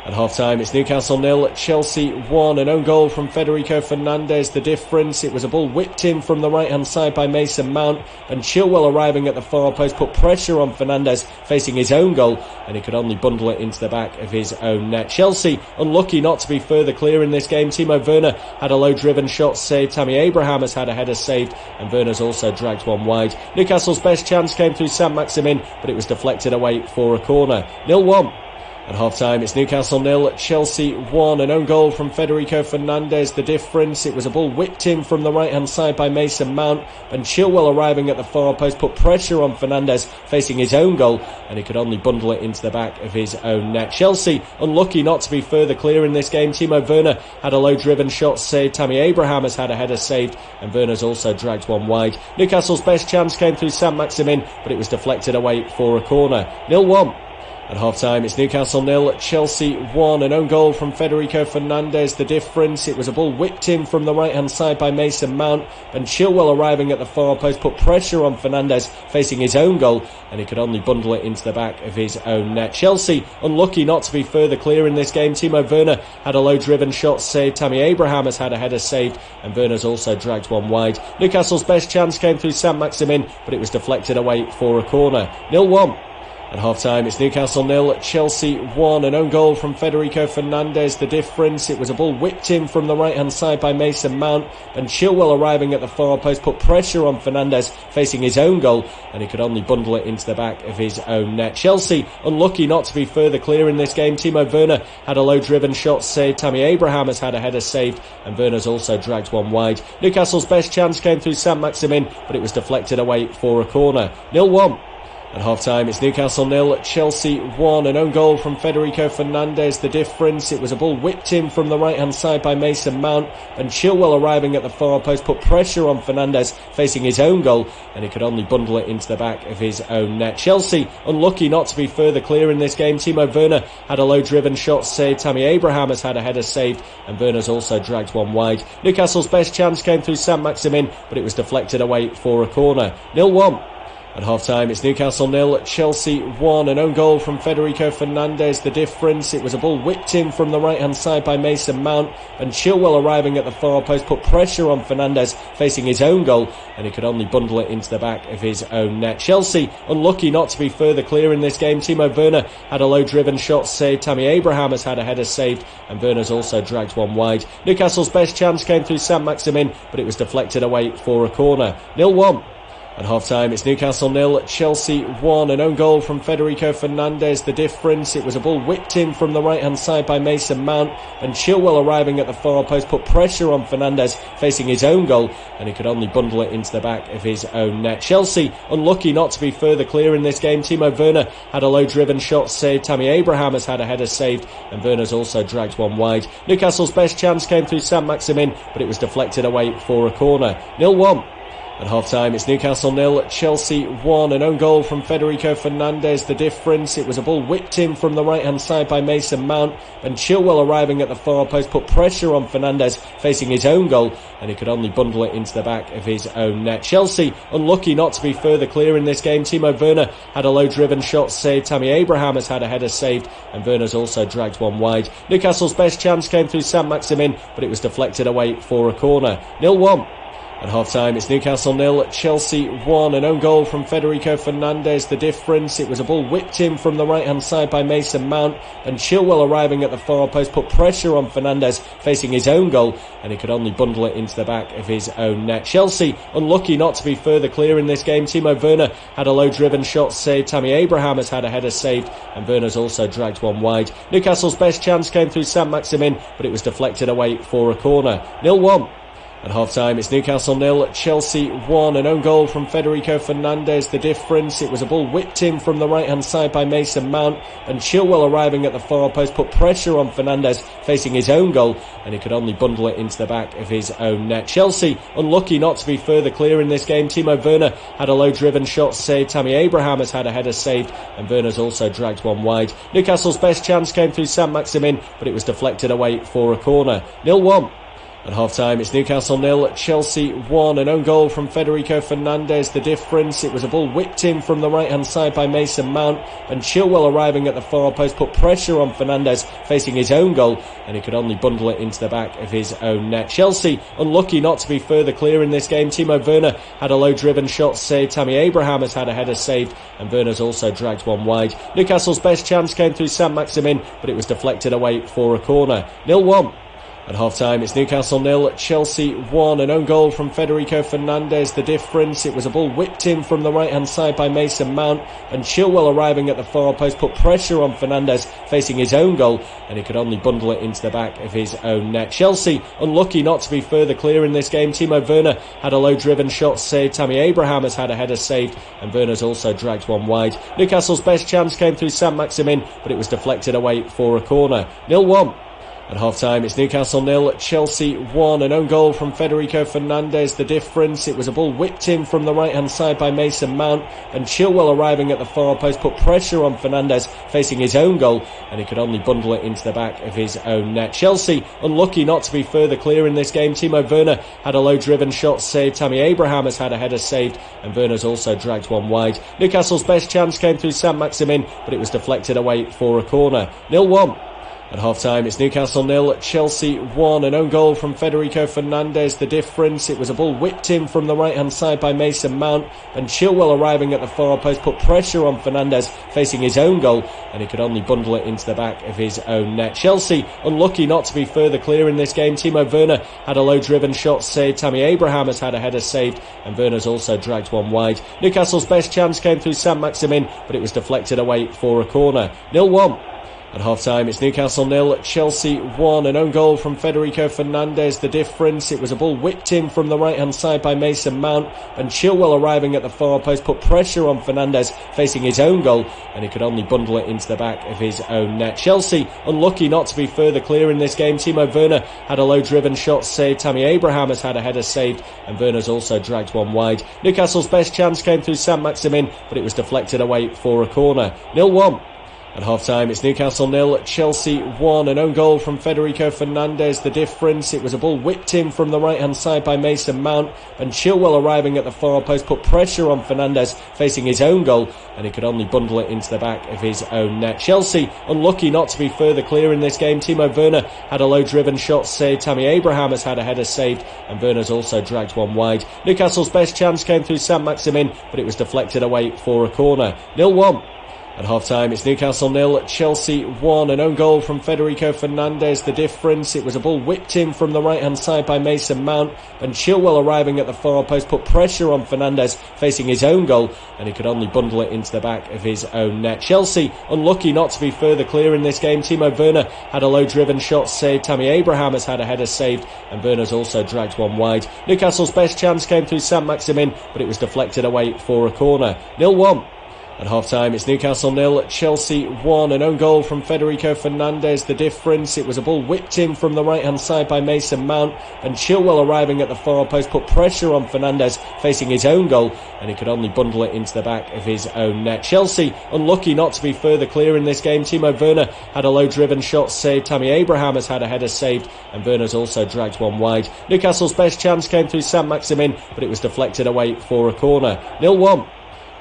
At half-time, it's Newcastle 0, Chelsea 1. An own goal from Federico Fernandez, the difference. It was a ball whipped in from the right-hand side by Mason Mount, and Chilwell arriving at the far post put pressure on Fernandez facing his own goal, and he could only bundle it into the back of his own net. Chelsea unlucky not to be further clear in this game. Timo Werner had a low-driven shot saved. Tammy Abraham has had a header saved, and Werner's also dragged one wide. Newcastle's best chance came through Saint-Maximin, but it was deflected away for a corner. 0-1. At half-time, it's Newcastle 0, Chelsea 1. An own goal from Federico Fernandez. The difference, it was a ball whipped in from the right-hand side by Mason Mount, and Chilwell arriving at the far post put pressure on Fernandez facing his own goal, and he could only bundle it into the back of his own net. Chelsea unlucky not to be further clear in this game. Timo Werner had a low-driven shot saved. Tammy Abraham has had a header saved, and Werner's also dragged one wide. Newcastle's best chance came through Saint-Maximin, but it was deflected away for a corner. 0-1. At half-time, it's Newcastle 0, Chelsea 1. An own goal from Federico Fernandez. The difference, it was a ball whipped in from the right-hand side by Mason Mount, and Chilwell arriving at the far post put pressure on Fernandez facing his own goal, and he could only bundle it into the back of his own net. Chelsea unlucky not to be further clear in this game. Timo Werner had a low-driven shot saved. Tammy Abraham has had a header saved, and Werner's also dragged one wide. Newcastle's best chance came through Saint-Maximin, but it was deflected away for a corner. 0-1. At half-time, it's Newcastle 0, Chelsea 1. An own goal from Federico Fernandez. The difference, it was a ball whipped in from the right-hand side by Mason Mount, and Chilwell arriving at the far post put pressure on Fernandez facing his own goal, and he could only bundle it into the back of his own net. Chelsea unlucky not to be further clear in this game. Timo Werner had a low-driven shot saved. Tammy Abraham has had a header saved, and Werner's also dragged one wide. Newcastle's best chance came through Saint-Maximin, but it was deflected away for a corner. 0-1. At half-time, it's Newcastle 0, Chelsea 1. An own goal from Federico Fernandez. The difference, it was a ball whipped in from the right-hand side by Mason Mount, and Chilwell arriving at the far post put pressure on Fernandez facing his own goal, and he could only bundle it into the back of his own net. Chelsea unlucky not to be further clear in this game. Timo Werner had a low-driven shot saved. Tammy Abraham has had a header saved, and Werner's also dragged one wide. Newcastle's best chance came through Saint-Maximin, but it was deflected away for a corner. 0-1. At half-time, it's Newcastle 0, Chelsea 1. An own goal from Federico Fernandez. The difference, it was a ball whipped in from the right-hand side by Mason Mount, and Chilwell arriving at the far post put pressure on Fernandez facing his own goal, and he could only bundle it into the back of his own net. Chelsea unlucky not to be further clear in this game. Timo Werner had a low-driven shot saved. Tammy Abraham has had a header saved, and Werner's also dragged one wide. Newcastle's best chance came through Saint-Maximin, but it was deflected away for a corner. 0-1. At half-time, it's Newcastle 0, Chelsea 1. An own goal from Federico Fernandez. The difference, it was a ball whipped in from the right-hand side by Mason Mount, and Chilwell arriving at the far post put pressure on Fernandez facing his own goal, and he could only bundle it into the back of his own net. Chelsea unlucky not to be further clear in this game. Timo Werner had a low-driven shot saved. Tammy Abraham has had a header saved, and Werner's also dragged one wide. Newcastle's best chance came through Saint-Maximin, but it was deflected away for a corner. 0-1. At half-time, it's Newcastle 0, Chelsea 1. An own goal from Federico Fernandez. The difference, it was a ball whipped in from the right-hand side by Mason Mount, and Chilwell arriving at the far post put pressure on Fernandez facing his own goal, and he could only bundle it into the back of his own net. Chelsea unlucky not to be further clear in this game. Timo Werner had a low-driven shot saved. Tammy Abraham has had a header saved, and Werner's also dragged one wide. Newcastle's best chance came through Saint-Maximin, but it was deflected away for a corner. 0-1. At half-time, it's Newcastle 0, Chelsea 1. An own goal from Federico Fernandez. The difference, it was a ball whipped in from the right-hand side by Mason Mount, and Chilwell arriving at the far post put pressure on Fernandez facing his own goal, and he could only bundle it into the back of his own net. Chelsea unlucky not to be further clear in this game. Timo Werner had a low-driven shot saved. Tammy Abraham has had a header saved, and Werner's also dragged one wide. Newcastle's best chance came through Saint-Maximin, but it was deflected away for a corner. 0-1. At half-time, it's Newcastle 0, Chelsea 1. An own goal from Federico Fernandez. The difference, it was a ball whipped in from the right-hand side by Mason Mount, and Chilwell arriving at the far post put pressure on Fernandez facing his own goal, and he could only bundle it into the back of his own net. Chelsea unlucky not to be further clear in this game. Timo Werner had a low-driven shot saved. Tammy Abraham has had a header saved, and Werner's also dragged one wide. Newcastle's best chance came through Saint-Maximin, but it was deflected away for a corner. 0-1. At half-time, it's Newcastle 0, Chelsea 1. An own goal from Federico Fernandez. The difference, it was a ball whipped in from the right-hand side by Mason Mount, and Chilwell arriving at the far post put pressure on Fernandez facing his own goal, and he could only bundle it into the back of his own net. Chelsea unlucky not to be further clear in this game. Timo Werner had a low-driven shot saved. Tammy Abraham has had a header saved, and Werner's also dragged one wide. Newcastle's best chance came through Saint-Maximin, but it was deflected away for a corner. 0-1. At half-time, it's Newcastle 0, Chelsea 1. An own goal from Federico Fernandez. The difference, it was a ball whipped in from the right-hand side by Mason Mount, and Chilwell arriving at the far post put pressure on Fernandez facing his own goal, and he could only bundle it into the back of his own net. Chelsea unlucky not to be further clear in this game. Timo Werner had a low-driven shot saved. Tammy Abraham has had a header saved, and Werner's also dragged one wide. Newcastle's best chance came through Saint-Maximin, but it was deflected away for a corner. 0-1. At half-time, it's Newcastle 0, Chelsea 1. An own goal from Federico Fernandez. The difference, it was a ball whipped in from the right-hand side by Mason Mount, and Chilwell arriving at the far post put pressure on Fernandez facing his own goal, and he could only bundle it into the back of his own net. Chelsea unlucky not to be further clear in this game. Timo Werner had a low-driven shot saved. Tammy Abraham has had a header saved, and Werner's also dragged one wide. Newcastle's best chance came through Saint-Maximin, but it was deflected away for a corner. 0-1. At half-time, it's Newcastle 0, Chelsea 1. An own goal from Federico Fernandez. The difference, it was a ball whipped in from the right-hand side by Mason Mount, and Chilwell arriving at the far post put pressure on Fernandez facing his own goal, and he could only bundle it into the back of his own net. Chelsea unlucky not to be further clear in this game. Timo Werner had a low-driven shot saved. Tammy Abraham has had a header saved, and Werner's also dragged one wide. Newcastle's best chance came through Saint-Maximin, but it was deflected away for a corner. 0-1. At half-time, it's Newcastle 0, Chelsea 1. An own goal from Federico Fernandez. The difference, it was a ball whipped in from the right-hand side by Mason Mount, and Chilwell arriving at the far post put pressure on Fernandez facing his own goal, and he could only bundle it into the back of his own net. Chelsea unlucky not to be further clear in this game. Timo Werner had a low-driven shot saved. Tammy Abraham has had a header saved, and Werner's also dragged one wide. Newcastle's best chance came through Saint-Maximin, but it was deflected away for a corner. 0-1. At half-time, it's Newcastle 0, Chelsea 1. An own goal from Federico Fernandez. The difference, it was a ball whipped in from the right-hand side by Mason Mount, and Chilwell arriving at the far post put pressure on Fernandez facing his own goal, and he could only bundle it into the back of his own net. Chelsea unlucky not to be further clear in this game. Timo Werner had a low-driven shot saved. Tammy Abraham has had a header saved, and Werner's also dragged one wide. Newcastle's best chance came through Saint-Maximin, but it was deflected away for a corner. 0-1. At half-time, it's Newcastle 0, Chelsea 1. An own goal from Federico Fernandez. The difference, it was a ball whipped in from the right-hand side by Mason Mount, and Chilwell arriving at the far post put pressure on Fernandez facing his own goal, and he could only bundle it into the back of his own net. Chelsea unlucky not to be further clear in this game. Timo Werner had a low-driven shot saved. Tammy Abraham has had a header saved, and Werner's also dragged one wide. Newcastle's best chance came through Saint-Maximin, but it was deflected away for a corner. 0-1. At half-time, it's Newcastle 0, Chelsea 1. An own goal from Federico Fernandez. The difference, it was a ball whipped in from the right-hand side by Mason Mount, and Chilwell arriving at the far post put pressure on Fernandez facing his own goal, and he could only bundle it into the back of his own net. Chelsea unlucky not to be further clear in this game. Timo Werner had a low-driven shot saved. Tammy Abraham has had a header saved, and Werner's also dragged one wide. Newcastle's best chance came through Saint-Maximin, but it was deflected away for a corner. 0-1.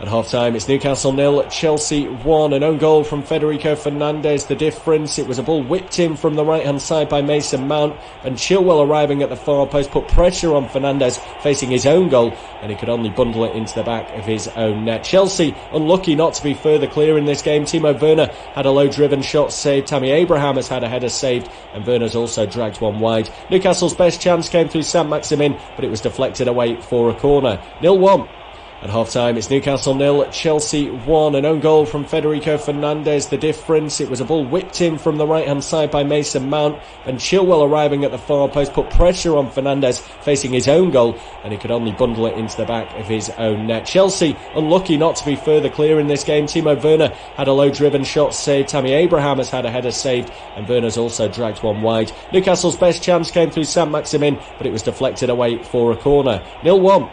At half-time, it's Newcastle 0, Chelsea 1. An own goal from Federico Fernandez. The difference, it was a ball whipped in from the right-hand side by Mason Mount, and Chilwell arriving at the far post put pressure on Fernandez facing his own goal, and he could only bundle it into the back of his own net. Chelsea unlucky not to be further clear in this game. Timo Werner had a low-driven shot saved. Tammy Abraham has had a header saved, and Werner's also dragged one wide. Newcastle's best chance came through Saint-Maximin, but it was deflected away for a corner. 0-1. At half-time, it's Newcastle 0, Chelsea 1. An own goal from Federico Fernandez. The difference, it was a ball whipped in from the right-hand side by Mason Mount, and Chilwell arriving at the far post put pressure on Fernandez facing his own goal, and he could only bundle it into the back of his own net. Chelsea unlucky not to be further clear in this game. Timo Werner had a low-driven shot saved. Tammy Abraham has had a header saved, and Werner's also dragged one wide. Newcastle's best chance came through Saint-Maximin, but it was deflected away for a corner. 0-1.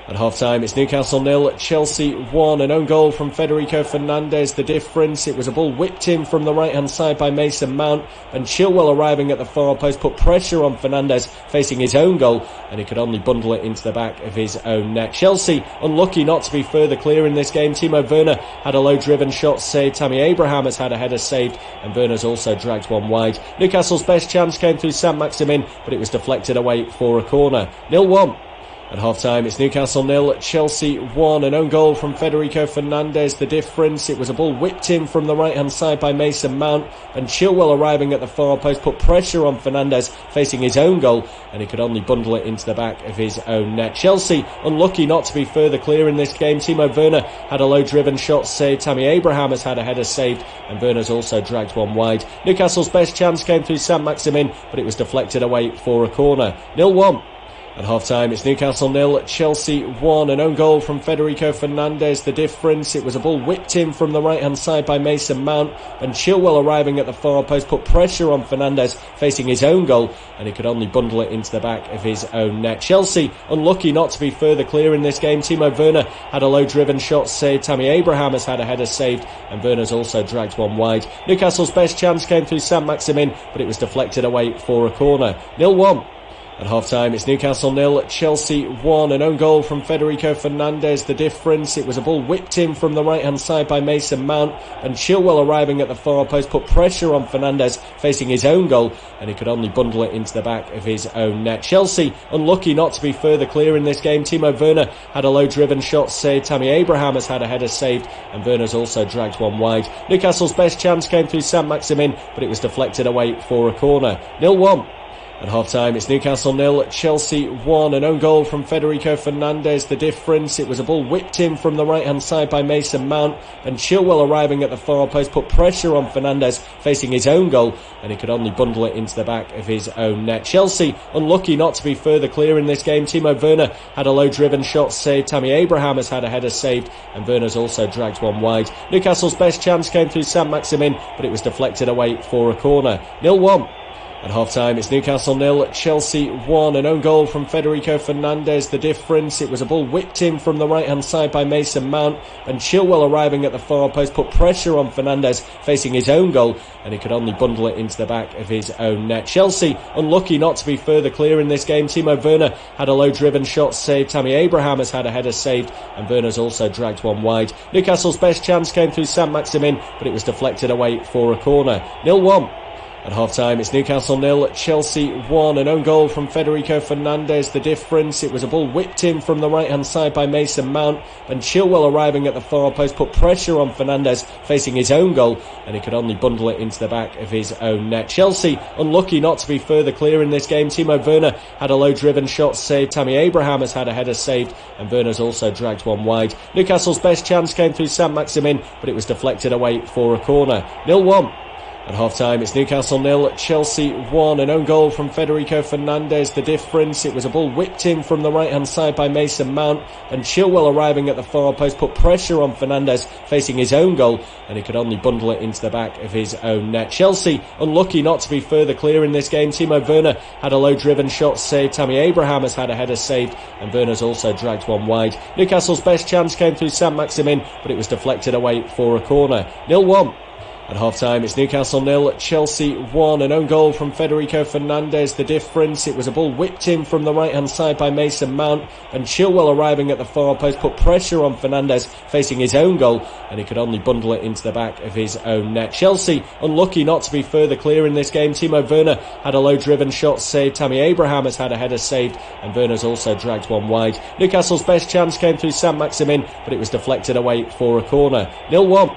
At half-time, it's Newcastle 0, Chelsea 1. An own goal from Federico Fernandez. The difference, it was a ball whipped in from the right-hand side by Mason Mount, and Chilwell arriving at the far post put pressure on Fernandez facing his own goal, and he could only bundle it into the back of his own net. Chelsea unlucky not to be further clear in this game. Timo Werner had a low-driven shot saved. Tammy Abraham has had a header saved, and Werner's also dragged one wide. Newcastle's best chance came through Saint-Maximin, but it was deflected away for a corner. 0-1. At half-time, it's Newcastle 0, Chelsea 1. An own goal from Federico Fernandez. The difference, it was a ball whipped in from the right-hand side by Mason Mount, and Chilwell arriving at the far post put pressure on Fernandez facing his own goal, and he could only bundle it into the back of his own net. Chelsea unlucky not to be further clear in this game. Timo Werner had a low-driven shot saved. Tammy Abraham has had a header saved, and Werner's also dragged one wide. Newcastle's best chance came through Saint-Maximin, but it was deflected away for a corner. 0-1. At half-time, it's Newcastle 0, Chelsea 1. An own goal from Federico Fernandez. The difference, it was a ball whipped in from the right-hand side by Mason Mount, and Chilwell arriving at the far post put pressure on Fernandez facing his own goal, and he could only bundle it into the back of his own net. Chelsea unlucky not to be further clear in this game. Timo Werner had a low-driven shot saved. Tammy Abraham has had a header saved, and Werner's also dragged one wide. Newcastle's best chance came through Saint-Maximin, but it was deflected away for a corner. 0-1. At half-time, it's Newcastle 0, Chelsea 1. An own goal from Federico Fernandez. The difference, it was a ball whipped in from the right-hand side by Mason Mount, and Chilwell arriving at the far post put pressure on Fernandez facing his own goal, and he could only bundle it into the back of his own net. Chelsea unlucky not to be further clear in this game. Timo Werner had a low-driven shot saved. Tammy Abraham has had a header saved, and Werner's also dragged one wide. Newcastle's best chance came through Saint-Maximin, but it was deflected away for a corner. 0-1. At half-time, it's Newcastle 0, Chelsea 1. An own goal from Federico Fernandez. The difference, it was a ball whipped in from the right-hand side by Mason Mount, and Chilwell arriving at the far post put pressure on Fernandez facing his own goal, and he could only bundle it into the back of his own net. Chelsea unlucky not to be further clear in this game. Timo Werner had a low-driven shot saved. Tammy Abraham has had a header saved, and Werner's also dragged one wide. Newcastle's best chance came through Saint-Maximin, but it was deflected away for a corner. 0-1. At half-time, it's Newcastle 0, Chelsea 1. An own goal from Federico Fernandez. The difference, it was a ball whipped in from the right-hand side by Mason Mount, and Chilwell arriving at the far post put pressure on Fernandez facing his own goal, and he could only bundle it into the back of his own net. Chelsea unlucky not to be further clear in this game. Timo Werner had a low-driven shot saved. Tammy Abraham has had a header saved, and Werner's also dragged one wide. Newcastle's best chance came through Saint-Maximin, but it was deflected away for a corner. 0-1. At half-time, it's Newcastle 0, Chelsea 1. An own goal from Federico Fernandez. The difference, it was a ball whipped in from the right-hand side by Mason Mount, and Chilwell arriving at the far post put pressure on Fernandez facing his own goal, and he could only bundle it into the back of his own net. Chelsea unlucky not to be further clear in this game. Timo Werner had a low-driven shot saved. Tammy Abraham has had a header saved, and Werner's also dragged one wide. Newcastle's best chance came through Saint-Maximin, but it was deflected away for a corner. 0-1. At half-time, it's Newcastle 0, Chelsea 1. An own goal from Federico Fernandez. The difference, it was a ball whipped in from the right-hand side by Mason Mount, and Chilwell arriving at the far post put pressure on Fernandez facing his own goal, and he could only bundle it into the back of his own net. Chelsea unlucky not to be further clear in this game. Timo Werner had a low-driven shot saved. Tammy Abraham has had a header saved, and Werner's also dragged one wide. Newcastle's best chance came through Saint-Maximin, but it was deflected away for a corner. 0-1. At half-time, it's Newcastle 0, Chelsea 1. An own goal from Federico Fernandez. The difference, it was a ball whipped in from the right-hand side by Mason Mount, and Chilwell arriving at the far post put pressure on Fernandez facing his own goal, and he could only bundle it into the back of his own net. Chelsea unlucky not to be further clear in this game. Timo Werner had a low-driven shot saved. Tammy Abraham has had a header saved, and Werner's also dragged one wide. Newcastle's best chance came through Saint-Maximin, but it was deflected away for a corner. 0-1.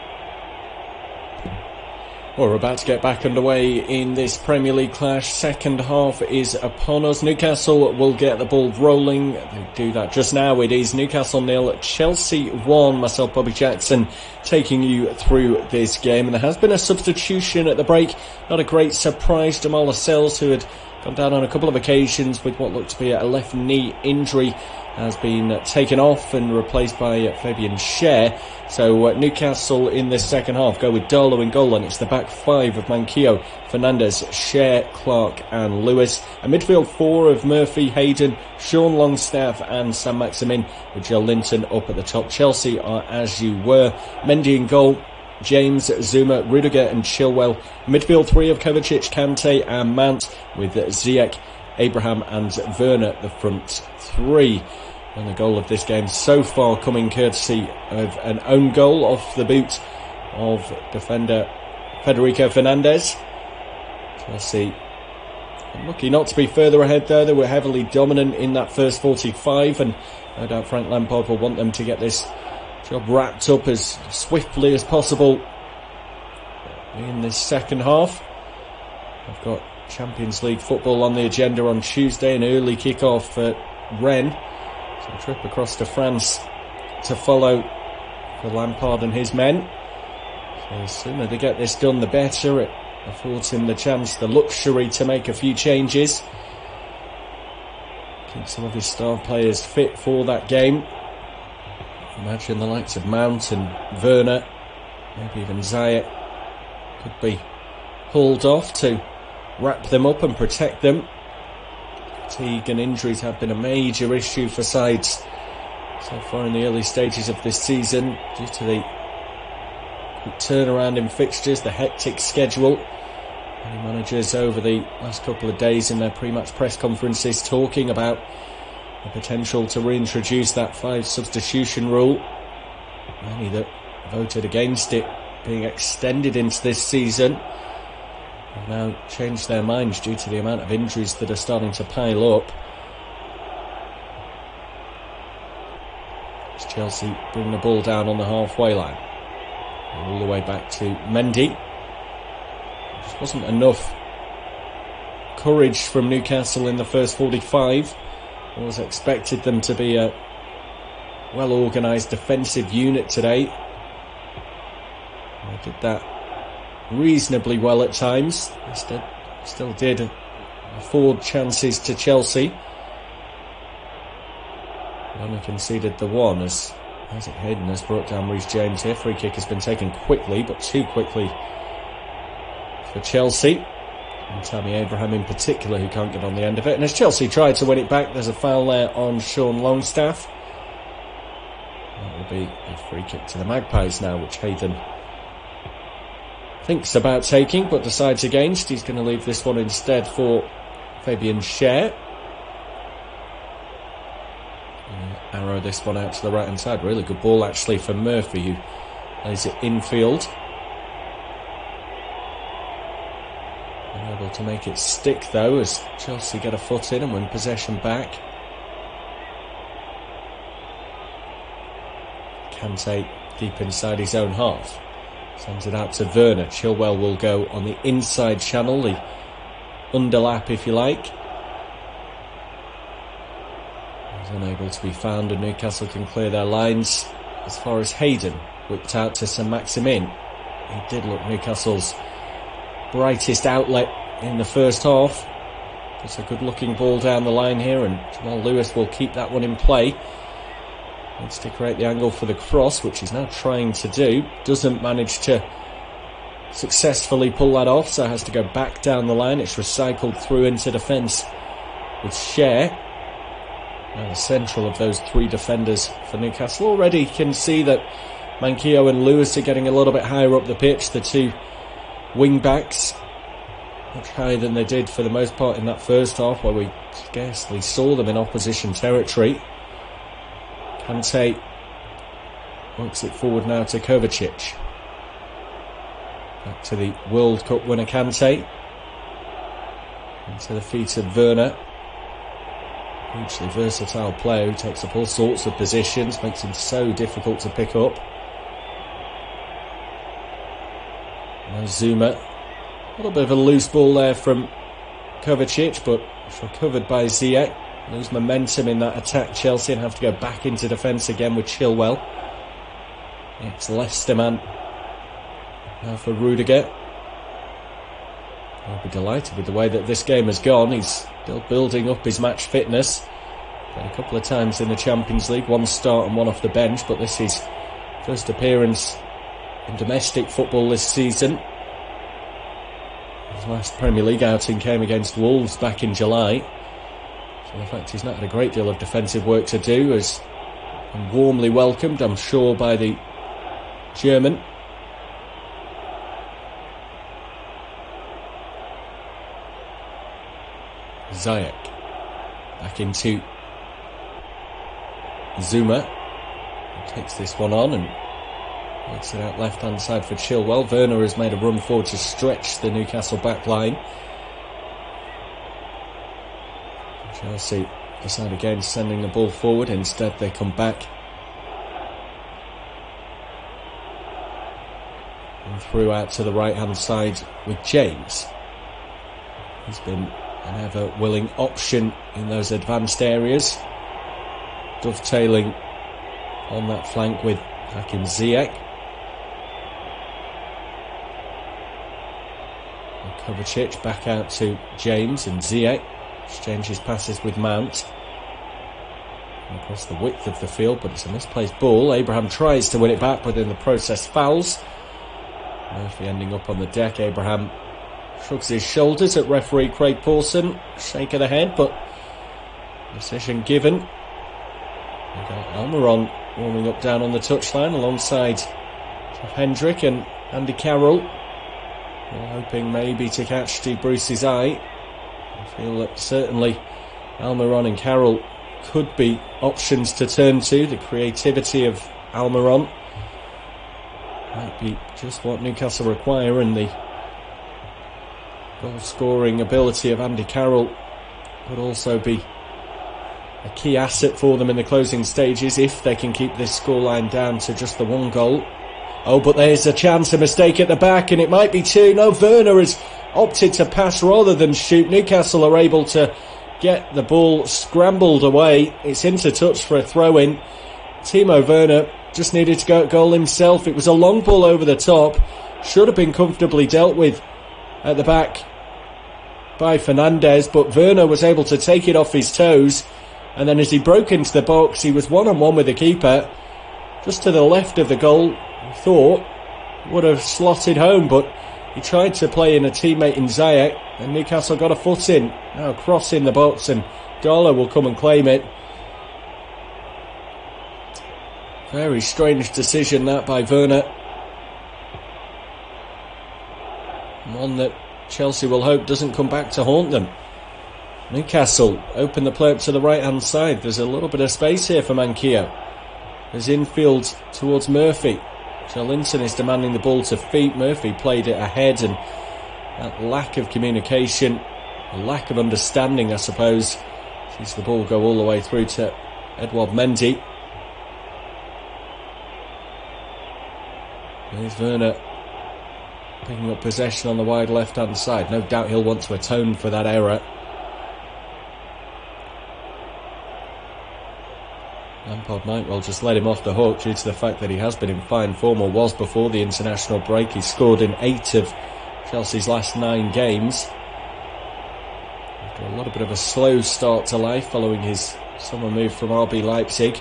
We're about to get back underway in this Premier League clash. Second half is upon us. Newcastle will get the ball rolling. They do that just now. It is Newcastle 0, Chelsea 1. Myself, Bobby Jackson, taking you through this game. And there has been a substitution at the break. Not a great surprise. Jamal Lascelles, who had gone down on a couple of occasions with what looked to be a left knee injury, has been taken off and replaced by Fabian Schär. So Newcastle in this second half go with Darlow in goal, and it's the back five of Manquillo, Fernandez, Schär, Clark and Lewis. A midfield four of Murphy, Hayden, Sean Longstaff and Saint-Maximin, with Joe Linton up at the top. Chelsea are as you were. Mendy in goal, James, Zuma, Rudiger and Chilwell. Midfield three of Kovacic, Kante and Mount, with Ziyech, Abraham and Werner the front three. And the goal of this game so far coming courtesy of an own goal off the boot of defender Federico Fernandez. Chelsea Lucky not to be further ahead there. They were heavily dominant in that first 45, and no doubt Frank Lampard will want them to get this job wrapped up as swiftly as possible in this second half. I've got Champions League football on the agenda on Tuesday, an early kick-off at Rennes. So a trip across to France to follow for Lampard and his men. So the sooner they get this done, the better. It affords him the chance, the luxury to make a few changes. Keep some of his star players fit for that game. Imagine the likes of Mount and Werner, maybe even Ziyech, could be hauled off to wrap them up and protect them. Fatigue and injuries have been a major issue for sides so far in the early stages of this season due to the quick turnaround in fixtures, the hectic schedule. Many managers over the last couple of days in their pre-match press conferences talking about the potential to reintroduce that 5 substitution rule. Many that voted against it being extended into this season have now changed their minds due to the amount of injuries that are starting to pile up. As Chelsea bring the ball down on the halfway line, all the way back to Mendy. There just wasn't enough courage from Newcastle in the first 45. I was expected them to be a well-organised defensive unit today. They did that reasonably well at times. Instead, still did afford chances to Chelsea. Only conceded the one as Isaac Hayden has brought down Reece James here. Free kick has been taken quickly, but too quickly for Chelsea. And Tammy Abraham in particular, who can't get on the end of it. And as Chelsea try to win it back, there's a foul there on Sean Longstaff. That will be a free kick to the Magpies now, which Hayden thinks about taking, but decides against. He's going to leave this one instead for Fabian Schär. Arrow this one out to the right hand side. Really good ball actually for Murphy, who lays it infield. Unable to make it stick though, as Chelsea get a foot in and win possession back. Kante deep inside his own half. Sends it out to Werner. Chilwell will go on the inside channel, the underlap if you like. He's unable to be found and Newcastle can clear their lines as far as Hayden whipped out to Saint-Maximin. He did look Newcastle's brightest outlet in the first half. It's a good looking ball down the line here and Jamal Lewis will keep that one in play. Needs to create the angle for the cross, which he's now trying to do. Doesn't manage to successfully pull that off, so has to go back down the line. It's recycled through into defence with Schär. Now the central of those 3 defenders for Newcastle. Already can see that Manquillo and Lewis are getting a little bit higher up the pitch. The 2 wing-backs, much higher than they did for the most part in that first half, where we scarcely saw them in opposition territory. Kante works it forward now to Kovacic. Back to the World Cup winner Kante. Into the feet of Werner. Hugely versatile player who takes up all sorts of positions, makes him so difficult to pick up. Now Zuma. A little bit of a loose ball there from Kovacic, but it's recovered by Ziyech. Lose momentum in that attack, Chelsea, and have to go back into defence again with Chilwell. Ex-Leicester man. Now for Rudiger. I'll be delighted with the way that this game has gone. He's still building up his match fitness. Played a couple of times in the Champions League, 1 start and 1 off the bench, but this is first appearance in domestic football this season. His last Premier League outing came against Wolves back in July. So the fact he's not had a great deal of defensive work to do has been warmly welcomed, I'm sure, by the German. Ziyech back into Zuma. He takes this one on and works it out left hand side for Chilwell. Werner has made a run forward to stretch the Newcastle back line. Chelsea decide again sending the ball forward. Instead they come back and through out to the right hand side with James. He's been an ever willing option in those advanced areas, dovetailing on that flank with Hakim Ziyech. Kovacic back out to James, and Ziyech exchanges passes with Mount across the width of the field, but it's a misplaced ball. Abraham tries to win it back, but in the process fouls. Murphy ending up on the deck. Abraham shrugs his shoulders at referee Craig Pawson, shake of the head, but decision given. We've got Almiron warming up down on the touchline alongside Jeff Hendrick and Andy Carroll. We're hoping maybe to catch Steve Bruce's eye. I feel that certainly Almiron and Carroll could be options to turn to. The creativity of Almiron might be just what Newcastle require, and the goal-scoring ability of Andy Carroll would also be a key asset for them in the closing stages if they can keep this scoreline down to just the one goal. Oh, but there's a chance, a mistake at the back, and it might be two. No, Werner has opted to pass rather than shoot. Newcastle are able to get the ball scrambled away. It's into touch for a throw-in. Timo Werner just needed to go at goal himself. It was a long ball over the top. Should have been comfortably dealt with at the back by Fernandez, but Werner was able to take it off his toes, and then as he broke into the box, he was one-on-one with the keeper just to the left of the goal. He thought would have slotted home, but he tried to play in a teammate in Ziyech, and Newcastle got a foot in. Now cross in the box, and Darlow will come and claim it. Very strange decision that by Werner. One that Chelsea will hope doesn't come back to haunt them. Newcastle open the play up to the right hand side. There's a little bit of space here for Manquillo. There's infield towards Murphy. Joelinton is demanding the ball to feet. Murphy played it ahead, and that lack of communication, a lack of understanding, I suppose, sees the ball go all the way through to Edouard Mendy. There's Werner picking up possession on the wide left hand side. No doubt he'll want to atone for that error. Lampard might well just let him off the hook due to the fact that he has been in fine form, or was before the international break. He scored in 8 of Chelsea's last 9 games. After a little bit of a slow start to life following his summer move from RB Leipzig,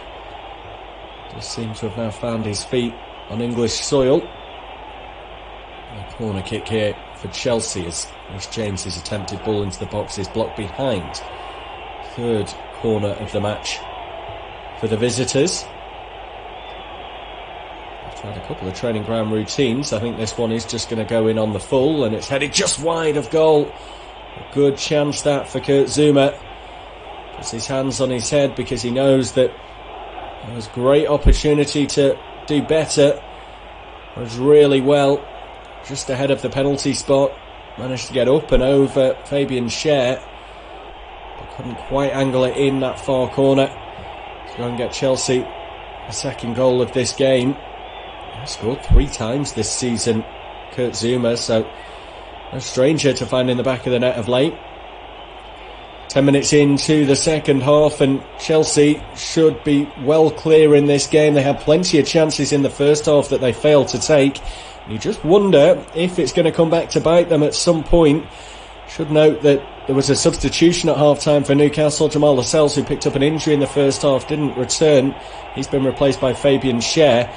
does seem to have now found his feet on English soil. A corner kick here for Chelsea as James's attempted ball into the box is blocked behind. Third corner of the match for the visitors. They've tried a couple of training ground routines. I think this one is just going to go in on the full, and it's headed just wide of goal. A good chance that for Kurt Zouma. Puts his hands on his head because he knows that there was great opportunity to do better. Was really well just ahead of the penalty spot. Managed to get up and over Fabian Schär, but couldn't quite angle it in that far corner to go and get Chelsea a second goal of this game. He scored 3 times this season, Kurt Zouma, so no stranger to finding the back of the net of late. 10 minutes into the second half, and Chelsea should be well clear in this game. They had plenty of chances in the first half that they failed to take. You just wonder if it's going to come back to bite them at some point. Should note that there was a substitution at half-time for Newcastle. Jamal Lascelles, who picked up an injury in the first half, didn't return. He's been replaced by Fabian Schär.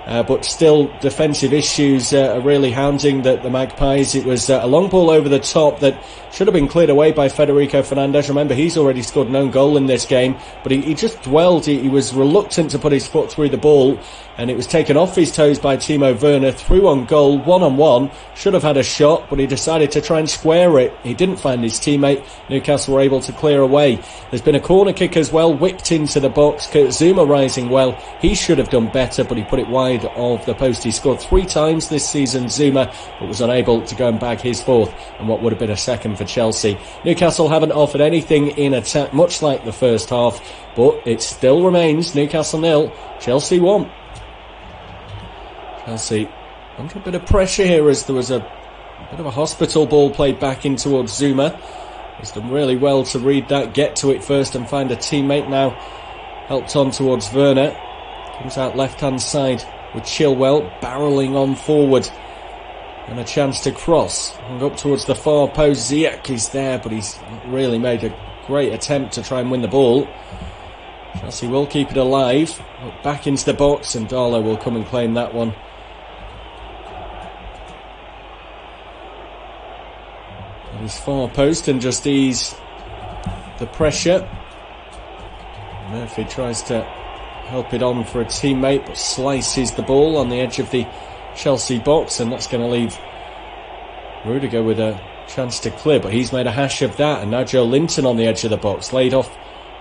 But still, defensive issues are really hounding the Magpies. It was a long ball over the top that should have been cleared away by Federico Fernandez. Remember, he's already scored an own goal in this game, but he just dwelled. He was reluctant to put his foot through the ball, and it was taken off his toes by Timo Werner, through on goal, one-on-one. Should have had a shot, but he decided to try and square it. He didn't find his teammate. Newcastle were able to clear away. There's been a corner kick as well, whipped into the box. Kurt Zouma rising well. He should have done better, but he put it wide side of the post. He scored 3 times this season, Zuma, but was unable to go and bag his 4th and what would have been a 2nd for Chelsea. Newcastle haven't offered anything in attack, much like the first half, but it still remains Newcastle 0, Chelsea 1. Chelsea under a bit of pressure here as there was a bit of a hospital ball played back in towards Zuma. He's done really well to read that, get to it first and find a teammate. Now helped on towards Werner. Comes out left-hand side with Chilwell barrelling on forward. And a chance to cross. Hung up towards the far post. Ziyech is there, but he's really made a great attempt to try and win the ball. Chelsea will keep it alive. Back into the box, and Darlow will come and claim that one. His far post and just ease the pressure. Murphy tries to help it on for a teammate, but slices the ball on the edge of the Chelsea box, and that's going to leave Rudiger with a chance to clear, but he's made a hash of that. And now Joe Linton on the edge of the box, laid off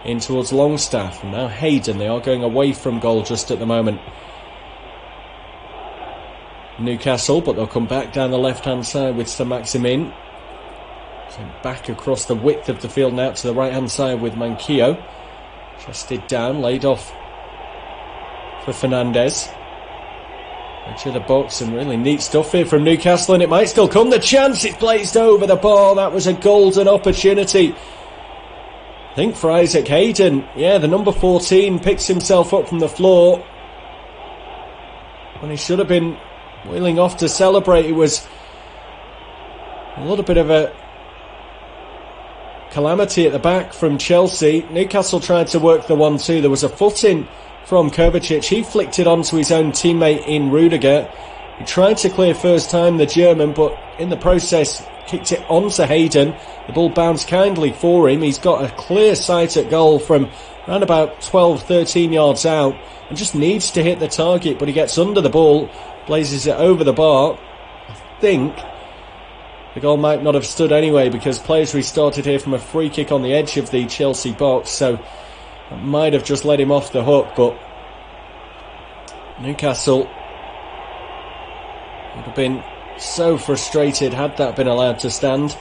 in towards Longstaff, and now Hayden. They are going away from goal just at the moment, Newcastle, but they'll come back down the left hand side with Saint-Maximin. Sent back across the width of the field now to the right hand side with Manquillo. Chested down, laid off for Fernandez. Edge of the box, and really neat stuff here from Newcastle, and it might still come. The chance, it's blazed over the bar. That was a golden opportunity, I think, for Isaac Hayden. Yeah, the number 14 picks himself up from the floor when he should have been wheeling off to celebrate. It was a little bit of a calamity at the back from Chelsea. Newcastle tried to work the 1-2. There was a foot in from Kovacic. He flicked it onto his own teammate in Rudiger. He tried to clear first time, the German, but in the process kicked it onto Hayden. The ball bounced kindly for him. He's got a clear sight at goal from around about 12-13 yards out and just needs to hit the target, but he gets under the ball, blazes it over the bar. I think the goal might not have stood anyway, because players restarted here from a free kick on the edge of the Chelsea box, so that might have just let him off the hook. But Newcastle would have been so frustrated had that been allowed to stand.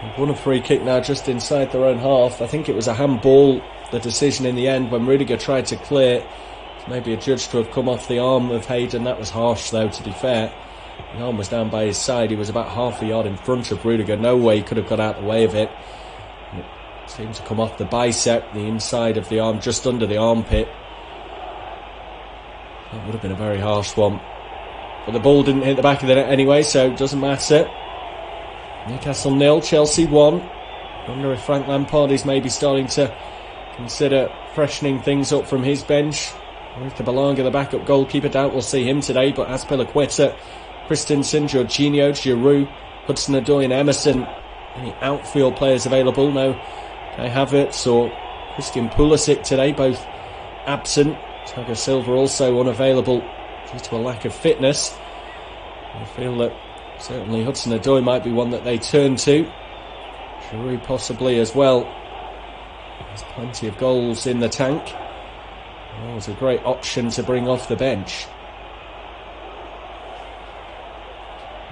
They've won a free kick now just inside their own half. I think it was a handball, the decision in the end, when Rudiger tried to clear. Maybe adjudged to have come off the arm of Hayden. That was harsh though, to be fair. The arm was down by his side. He was about half a yard in front of Rudiger. No way he could have got out of the way of it. And it seemed to come off the bicep, the inside of the arm, just under the armpit. That would have been a very harsh one. But the ball didn't hit the back of the net anyway, so it doesn't matter. Newcastle 0, Chelsea 1. I wonder if Frank Lampard is maybe starting to consider freshening things up from his bench. With the Balaga, the backup goalkeeper, doubt we'll see him today, but Azpilicueta, Christensen, Jorginho, Giroud, Hudson-Odoi and Emerson. Any outfield players available? No. Kai Havertz or Christian Pulisic today, both absent. Thiago Silva also unavailable due to a lack of fitness. I feel that certainly Hudson-Odoi might be one that they turn to. Giroud possibly as well. There's plenty of goals in the tank. Well, it's a great option to bring off the bench.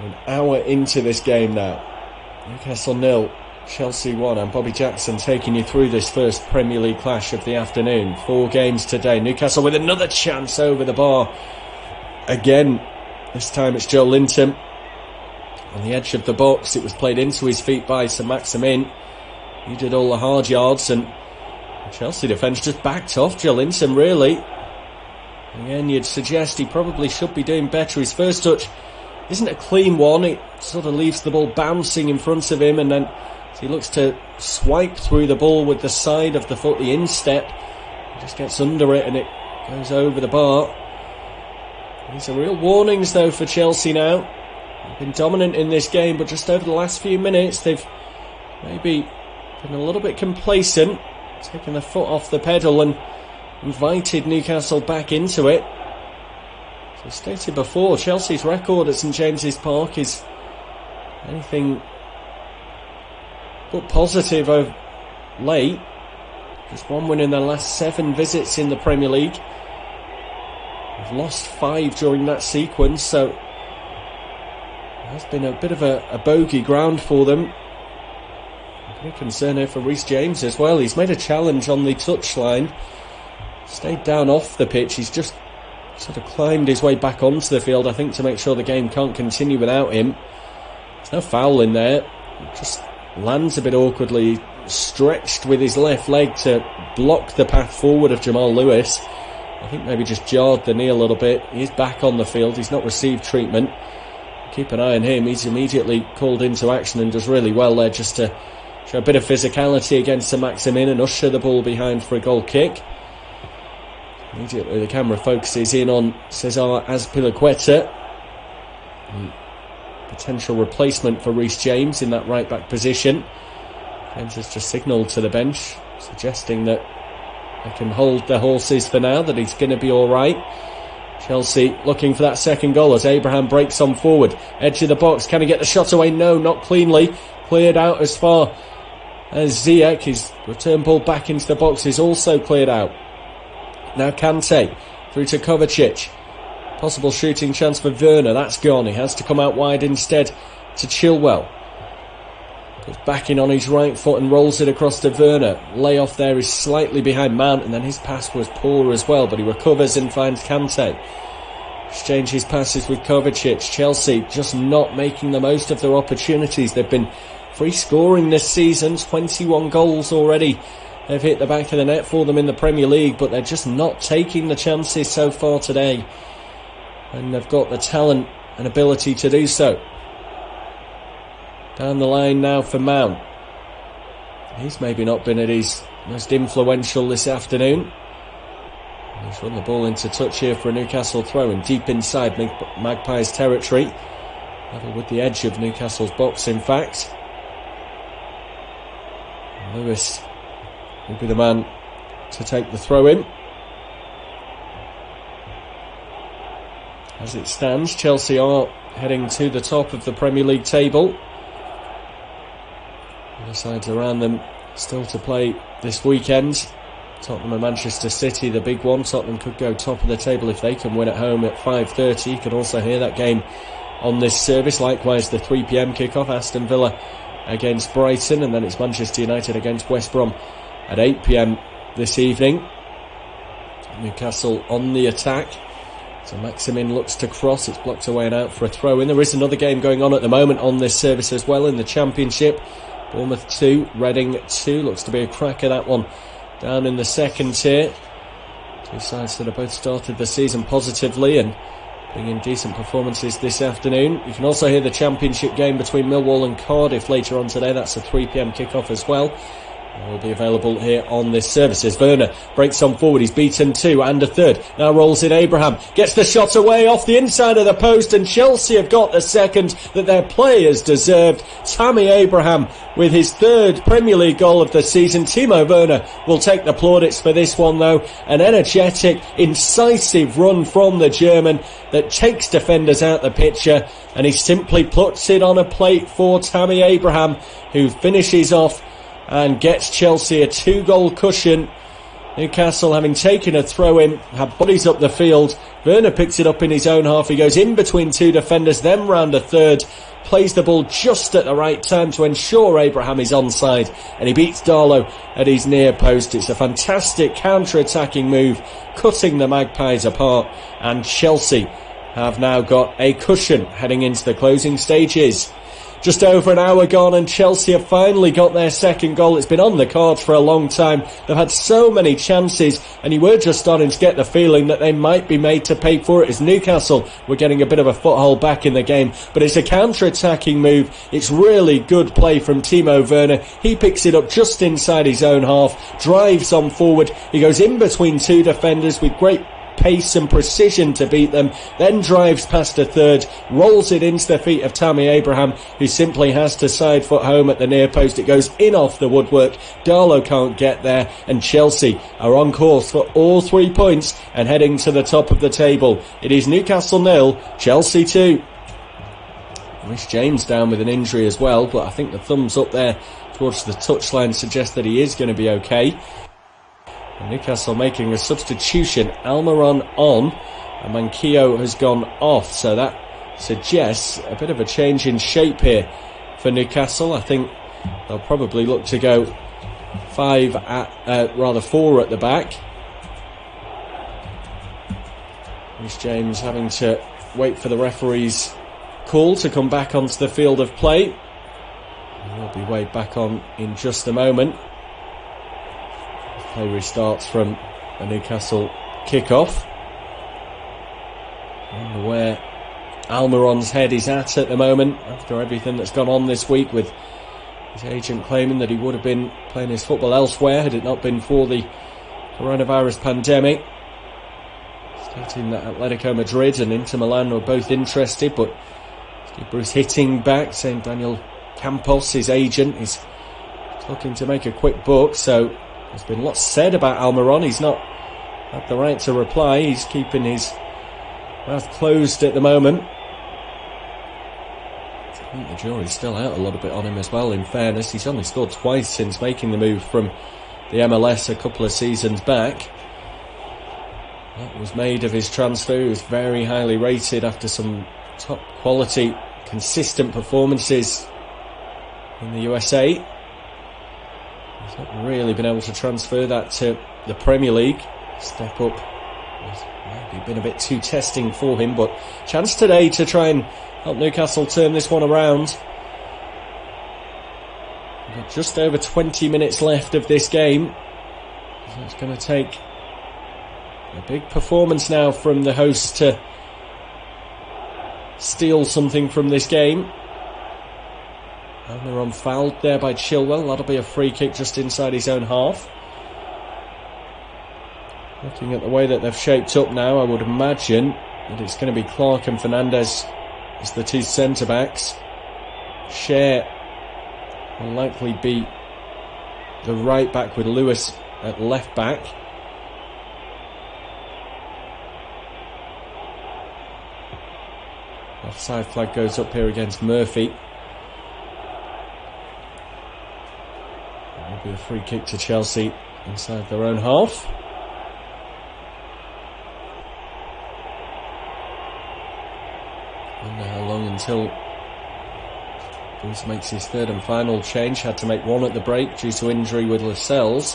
An hour into this game now. Newcastle 0, Chelsea 1. I'm Bobby Jackson taking you through this first Premier League clash of the afternoon. 4 games today. Newcastle with another chance over the bar. Again, this time it's Joe Linton. On the edge of the box, it was played into his feet by Saint-Maximin. He did all the hard yards, and the Chelsea defence just backed off Joe Linton, really. Again, you'd suggest he probably should be doing better. His first touch isn't a clean one. It sort of leaves the ball bouncing in front of him, and then as he looks to swipe through the ball with the side of the foot, the instep, he just gets under it and it goes over the bar. These are real warnings though for Chelsea now. They've been dominant in this game, but just over the last few minutes they've maybe been a little bit complacent, taken the foot off the pedal and invited Newcastle back into it. As stated before, Chelsea's record at St James's Park is anything but positive of late. Just one win in their last 7 visits in the Premier League. They've lost 5 during that sequence, so that's been a bit of a bogey ground for them. Big concern here for Reece James as well. He's made a challenge on the touchline, stayed down off the pitch. He's just sort of climbed his way back onto the field, I think, to make sure the game can't continue without him. There's no foul in there. Just lands a bit awkwardly, stretched with his left leg to block the path forward of Jamal Lewis. I think maybe just jarred the knee a little bit. He's back on the field. He's not received treatment. Keep an eye on him. He's immediately called into action and does really well there just to show a bit of physicality against Saint-Maximin and usher the ball behind for a goal kick. Immediately the camera focuses in on Cesar Azpilicueta, potential replacement for Reece James in that right back position. James has just signalled to the bench, suggesting that they can hold their horses for now, that he's going to be alright. Chelsea looking for that second goal as Abraham breaks on forward. Edge of the box, can he get the shot away? No, not cleanly. Cleared out as far as Ziyech. His return ball back into the box is also cleared out. Now Kante through to Kovacic. Possible shooting chance for Werner. That's gone. He has to come out wide instead to Chilwell. Goes back in on his right foot and rolls it across to Werner. Layoff there is slightly behind Mount, and then his pass was poor as well, but he recovers and finds Kante. Exchanges passes with Kovacic. Chelsea just not making the most of their opportunities. They've been free scoring this season. 21 goals already have hit the back of the net for them in the Premier League, but they're just not taking the chances so far today. And they've got the talent and ability to do so. Down the line now for Mount. He's maybe not been at his most influential this afternoon. He's run the ball into touch here for a Newcastle throw and deep inside Magpies territory. Level with the edge of Newcastle's box, in fact. Lewis will be the man to take the throw in. As it stands, Chelsea are heading to the top of the Premier League table. The sides around them still to play this weekend. Tottenham and Manchester City, the big one. Tottenham could go top of the table if they can win at home at 5:30. You can also hear that game on this service. Likewise, the 3 p.m. kickoff, Aston Villa against Brighton, and then it's Manchester United against West Brom at 8 p.m. this evening. Newcastle on the attack. So Maximin looks to cross. It's blocked away and out for a throw-in. There is another game going on at the moment on this service as well in the Championship. Bournemouth 2, Reading 2. Looks to be a cracker, that one, down in the second tier. Two sides that have both started the season positively and putting in decent performances this afternoon. You can also hear the Championship game between Millwall and Cardiff later on today. That's a 3 p.m. kickoff as well. Will be available here on this service as Werner breaks on forward. He's beaten 2 and a third. Now rolls in Abraham. Gets the shot away off the inside of the post, and Chelsea have got the second that their players deserved. Tammy Abraham with his 3rd Premier League goal of the season. Timo Werner will take the plaudits for this one though. An energetic, incisive run from the German that takes defenders out the picture, and he simply puts it on a plate for Tammy Abraham, who finishes off and gets Chelsea a 2-goal cushion. Newcastle, having taken a throw-in, have bodies up the field. Werner picks it up in his own half. He goes in between 2 defenders, then round a third. Plays the ball just at the right time to ensure Abraham is onside. And he beats Darlow at his near post. It's a fantastic counter-attacking move, cutting the Magpies apart. And Chelsea have now got a cushion heading into the closing stages. Just over an hour gone and Chelsea have finally got their second goal. It's been on the cards for a long time. They've had so many chances, and you were just starting to get the feeling that they might be made to pay for it, as Newcastle were getting a bit of a foothold back in the game. But it's a counter-attacking move. It's really good play from Timo Werner. He picks it up just inside his own half, drives on forward. He goes in between 2 defenders with great pace and precision to beat them, then drives past a third, rolls it into the feet of Tammy Abraham, who simply has to side foot home at the near post. It goes in off the woodwork. Darlow can't get there, and Chelsea are on course for all 3 points and heading to the top of the table. It is Newcastle 0, Chelsea 2. Reece James down with an injury as well, but I think the thumbs up there towards the touchline suggests that he is going to be okay. Newcastle making a substitution. Almiron on And Manquillo has gone off, so that suggests a bit of a change in shape here for Newcastle. I think they'll probably look to go 4 at the back. Reece James having to wait for the referee's call to come back onto the field of play. He'll be waved back on in just a moment. Play restarts from a Newcastle kick-off. I wonder where Almiron's head is at the moment after everything that's gone on this week, with his agent claiming that he would have been playing his football elsewhere had it not been for the coronavirus pandemic. Stating that Atletico Madrid and Inter Milan were both interested, but Bruce hitting back, saying Daniel Campos, his agent, is looking to make a quick buck. So there's been lots said about Almiron. He's not had the right to reply. He's keeping his mouth closed at the moment. I think the jury's still out a little bit on him as well, in fairness. He's only scored twice since making the move from the MLS a couple of seasons back. That was made of his transfer. He was very highly rated after some top quality, consistent performances in the USA. He's not really been able to transfer that to the Premier League. Step up has maybe been a bit too testing for him, but chance today to try and help Newcastle turn this one around. We've got just over 20 minutes left of this game, so it's going to take a big performance now from the hosts to steal something from this game. Almiron fouled there by Chilwell. That'll be a free kick just inside his own half. Looking at the way that they've shaped up now, I would imagine that it's going to be Clark and Fernandez as the two centre-backs. Share will likely be the right back with Lewis at left back. Offside flag goes up here against Murphy. That'll be a free kick to Chelsea inside their own half. Wonder how long until Bruce makes his third and final change. Had to make one at the break due to injury with Lascelles.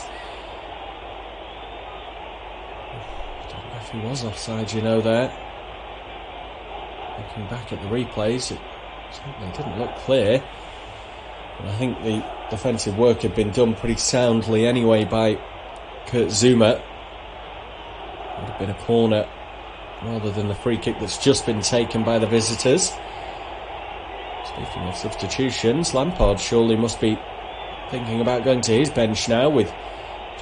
I don't know if he was offside, you know, there. Looking back at the replays, it certainly didn't look clear. But I think the defensive work had been done pretty soundly anyway by Kurt Zouma. Would have been a corner rather than the free kick that's just been taken by the visitors. Speaking of substitutions, Lampard surely must be thinking about going to his bench now with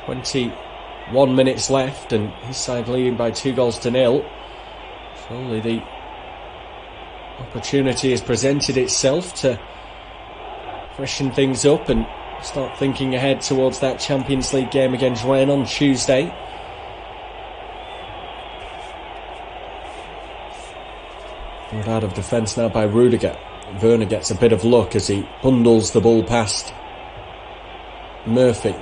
21 minutes left and his side leading by 2-0. Surely the opportunity has presented itself to freshen things up and start thinking ahead towards that Champions League game against Rennes on Tuesday. Brought out of defence now by Rudiger. Werner gets a bit of luck as he bundles the ball past Murphy.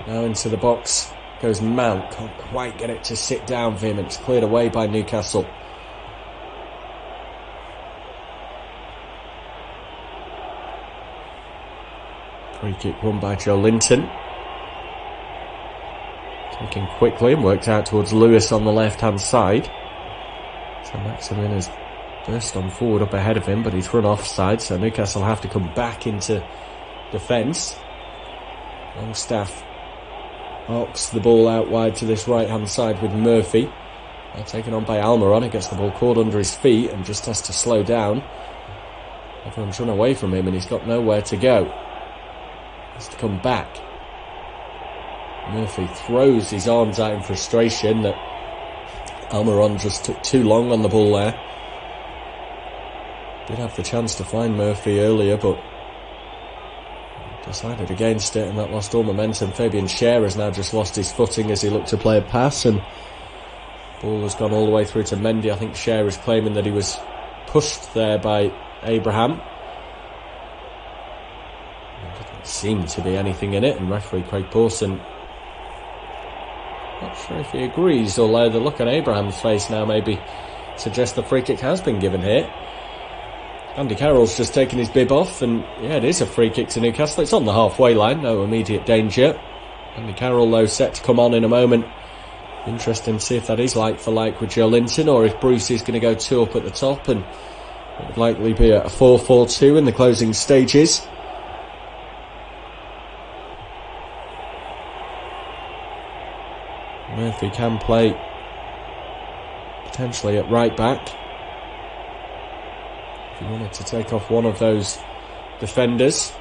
Now into the box goes Mount. Can't quite get it to sit down for him. It's cleared away by Newcastle. Free kick won by Joe Linton. Taken quickly and worked out towards Lewis on the left-hand side. So Maximin has burst on forward up ahead of him, but he's run offside, so Newcastle have to come back into defence. Longstaff arcs the ball out wide to this right-hand side with Murphy. Taken on by Almiron. He gets the ball caught under his feet and just has to slow down. Everyone's run away from him and he's got nowhere to go. Has to come back. Murphy throws his arms out in frustration that Almiron just took too long on the ball there. Did have the chance to find Murphy earlier, but decided against it, and that lost all momentum. Fabian Schär has now just lost his footing as he looked to play a pass, and ball has gone all the way through to Mendy. I think Schär is claiming that he was pushed there by Abraham. There didn't seem to be anything in it, and referee Craig Pawson not Not sure if he agrees, although the look on Abraham's face now maybe suggests the free kick has been given here. Andy Carroll's just taken his bib off, and yeah, it is a free kick to Newcastle. It's on the halfway line, no immediate danger. Andy Carroll, though, set to come on in a moment. Interesting to see if that is like for like with Joe Linton, or if Bruce is going to go 2 up at the top, and it would likely be a 4-4-2 in the closing stages. Murphy can play potentially at right back if he wanted to take off one of those defenders.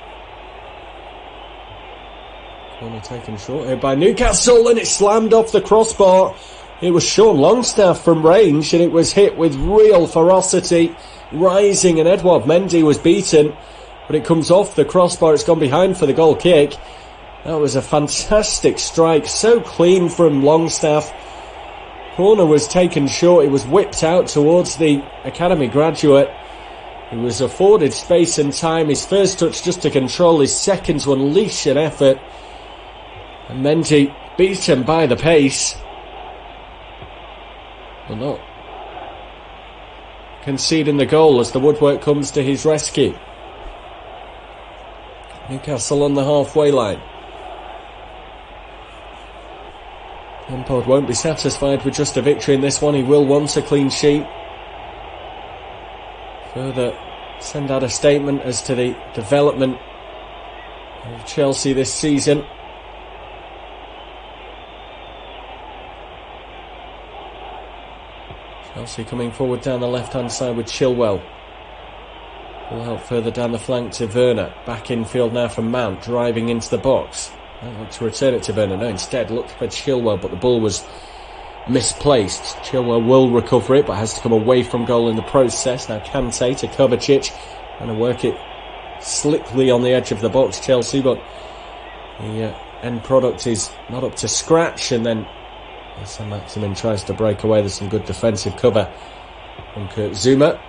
Corner taken short here by Newcastle, and it slammed off the crossbar. It was Sean Longstaff from range, and it was hit with real ferocity, rising, and Edouard Mendy was beaten, but it comes off the crossbar. It's gone behind for the goal kick. That was a fantastic strike, so clean from Longstaff. Corner was taken short. It was whipped out towards the academy graduate. He was afforded space and time. His first touch just to control, his second to unleash an effort. And Mendy beaten by the pace. Well, not conceding the goal as the woodwork comes to his rescue. Newcastle on the halfway line. Lampard won't be satisfied with just a victory in this one. He will want a clean sheet. Further send out a statement as to the development of Chelsea this season. Chelsea coming forward down the left-hand side with Chilwell. Will help further down the flank to Werner. Back infield now from Mount, driving into the box. Don't look to return it to Werner. No, instead looked for Chilwell, but the ball was misplaced. Chilwell will recover it, but has to come away from goal in the process. Now Kante to Kovacic, and to work it slickly on the edge of the box, Chelsea, but the end product is not up to scratch, and then Saint-Maximin tries to break away. There's some good defensive cover from Kurt Zouma.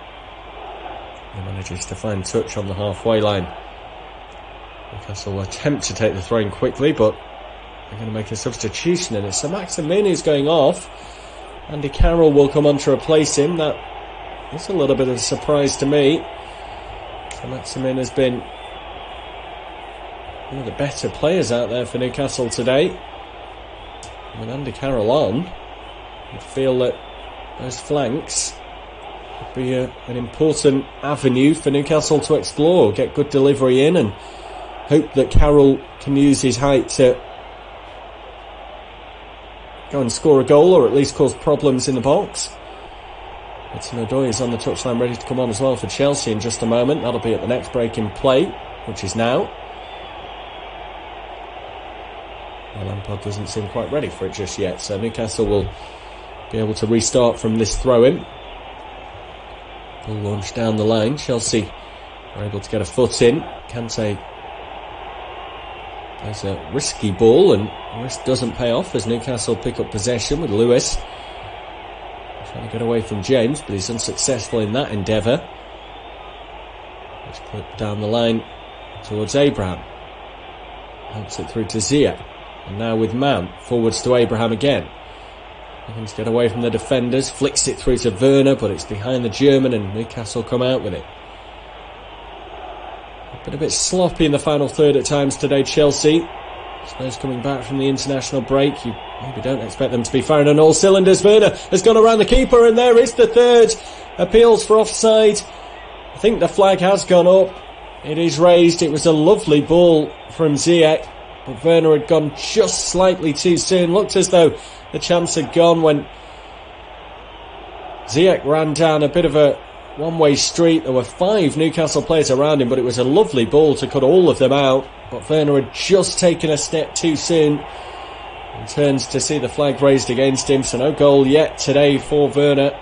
He manages to find touch on the halfway line. Newcastle will attempt to take the throw in quickly, but they're going to make a substitution, and it's Saint-Maximin who's going off. Andy Carroll will come on to replace him. That is a little bit of a surprise to me. Saint-Maximin has been one of the better players out there for Newcastle today. With Andy Carroll on, you'd feel that those flanks would be an important avenue for Newcastle to explore, get good delivery in, and hope that Carroll can use his height to go and score a goal, or at least cause problems in the box. Hudson-Odoi is on the touchline, ready to come on as well for Chelsea in just a moment. That'll be at the next break in play, which is now. Well, Lampard doesn't seem quite ready for it just yet, so Newcastle will be able to restart from this throw-in. Ball launched down the line. Chelsea are able to get a foot in. Kante plays a risky ball, and the risk doesn't pay off as Newcastle pick up possession with Lewis trying to get away from James, but he's unsuccessful in that endeavour. Let's put down the line towards Abraham. Helps it through to Ziyech. And now with Mount, forwards to Abraham again. Looking to get away from the defenders, flicks it through to Werner, but it's behind the German, and Newcastle come out with it. Been a bit sloppy in the final third at times today, Chelsea. Spurs coming back from the international break. You maybe don't expect them to be firing on all cylinders. Werner has gone around the keeper, and there is the third. Appeals for offside. I think the flag has gone up. It is raised. It was a lovely ball from Ziyech, but Werner had gone just slightly too soon. Looked as though the chance had gone when Ziyech ran down a bit of a one-way street. There were 5 Newcastle players around him, but it was a lovely ball to cut all of them out. But Werner had just taken a step too soon and turns to see the flag raised against him. So no goal yet today for Werner.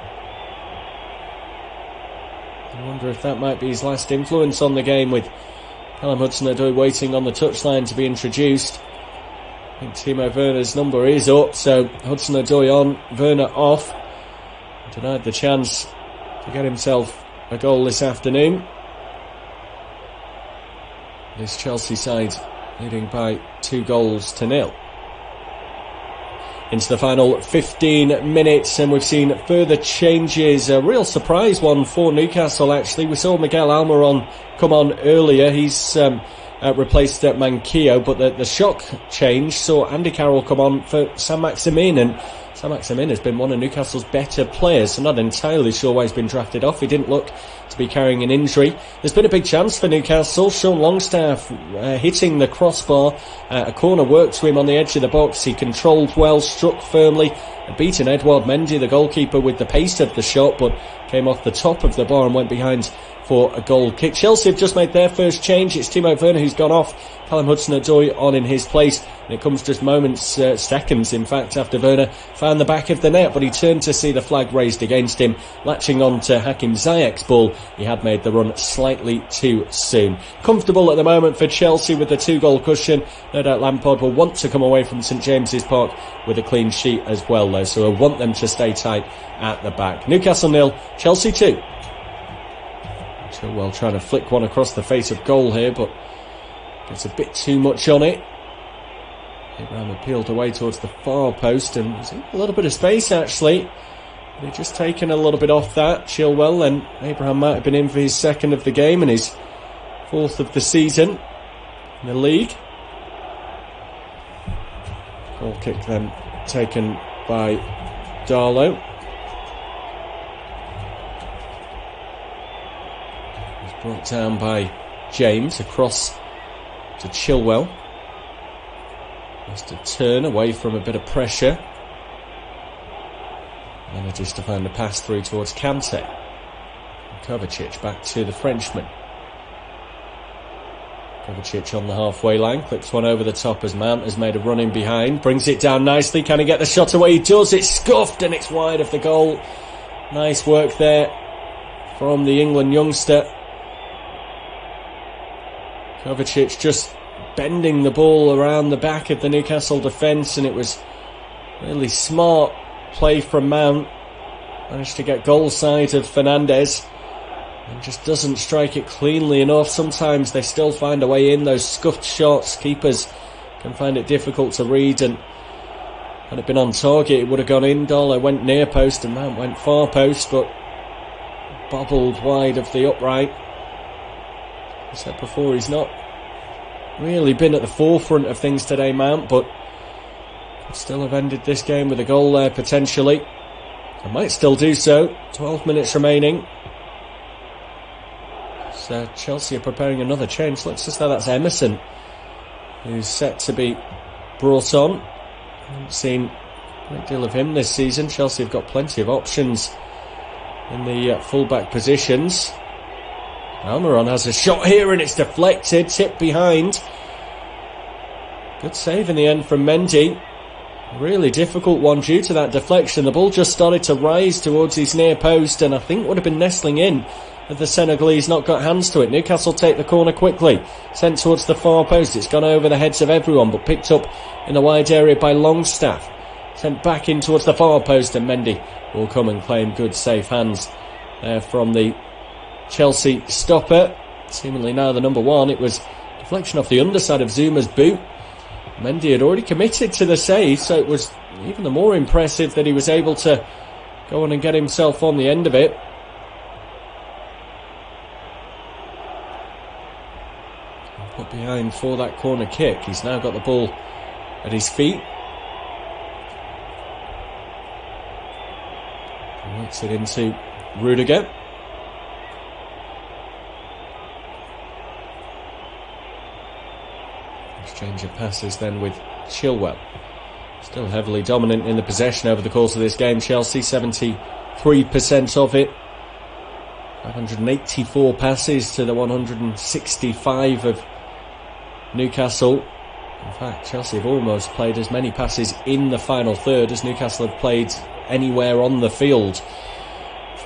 I wonder if that might be his last influence on the game, with Callum Hudson-Odoi waiting on the touchline to be introduced. I think Timo Werner's number is up, so Hudson-Odoi on, Werner off. Denied the chance to get himself a goal this afternoon. This Chelsea side leading by 2-0. into the final 15 minutes, and we've seen further changes. A real surprise one for Newcastle, actually. We saw Miguel Almiron come on earlier. He's replaced Manquillo, but the shock change saw Andy Carroll come on for Saint-Maximin, and Saint-Maximin has been one of Newcastle's better players, so not entirely sure why he's been drafted off. He didn't look to be carrying an injury. There's been a big chance for Newcastle. Sean Longstaff hitting the crossbar. A corner worked to him on the edge of the box. He controlled well, struck firmly, and beaten Edouard Mendy, the goalkeeper, with the pace of the shot, but came off the top of the bar and went behind for a goal kick. Chelsea have just made their first change. It's Timo Werner who's gone off. Callum Hudson-Odoi on in his place. And it comes just moments, seconds in fact, after Werner found the back of the net, but he turned to see the flag raised against him, latching on to Hakim Ziyech's ball. He had made the run slightly too soon. Comfortable at the moment for Chelsea with the 2-goal cushion. No doubt Lampard will want to come away from St James's Park with a clean sheet as well, though, so he'll want them to stay tight at the back. Newcastle 0, Chelsea 2. Chilwell trying to flick one across the face of goal here, but gets a bit too much on it. Abraham appealed away towards the far post, and there's a little bit of space actually. They've just taken a little bit off that, Chilwell, and Abraham might have been in for his second of the game and his fourth of the season in the league. Goal kick then taken by Darlow. Brought down by James across to Chilwell. Just a turn away from a bit of pressure. Manages to find the pass through towards Kante. Kovacic back to the Frenchman. Kovacic on the halfway line, clips one over the top as Mount has made a run in behind. Brings it down nicely. Can he get the shot away? He does. It's scuffed and it's wide of the goal. Nice work there from the England youngster. Kovacic just bending the ball around the back of the Newcastle defence, and it was really smart play from Mount. Managed to get goal side of Fernandes and just doesn't strike it cleanly enough. Sometimes they still find a way in, those scuffed shots. Keepers can find it difficult to read, and had it been on target it would have gone in. Darlow went near post and Mount went far post, but bobbled wide of the upright. I said before, he's not really been at the forefront of things today, Mount, but could still have ended this game with a goal there potentially. I might still do so. 12 minutes remaining. So Chelsea are preparing another change. Let's just say that's Emerson, who's set to be brought on. I haven't seen a great deal of him this season. Chelsea have got plenty of options in the full-back positions. Almiron has a shot here and it's deflected, tipped behind. Good save in the end from Mendy. Really difficult one due to that deflection. The ball just started to rise towards his near post and I think would have been nestling in had the Senegalese not got hands to it. Newcastle take the corner quickly. Sent towards the far post. It's gone over the heads of everyone but picked up in the wide area by Longstaff. Sent back in towards the far post and Mendy will come and claim good safe hands there from the Chelsea stopper, seemingly now the number one. It was deflection off the underside of Zuma's boot. Mendy had already committed to the save, so it was even the more impressive that he was able to go on and get himself on the end of it. Put behind for that corner kick. He's now got the ball at his feet. Works it into Rudiger. Exchange of passes then with Chilwell. Still heavily dominant in the possession over the course of this game. Chelsea 73% of it. 584 passes to the 165 of Newcastle. In fact, Chelsea have almost played as many passes in the final third as Newcastle have played anywhere on the field.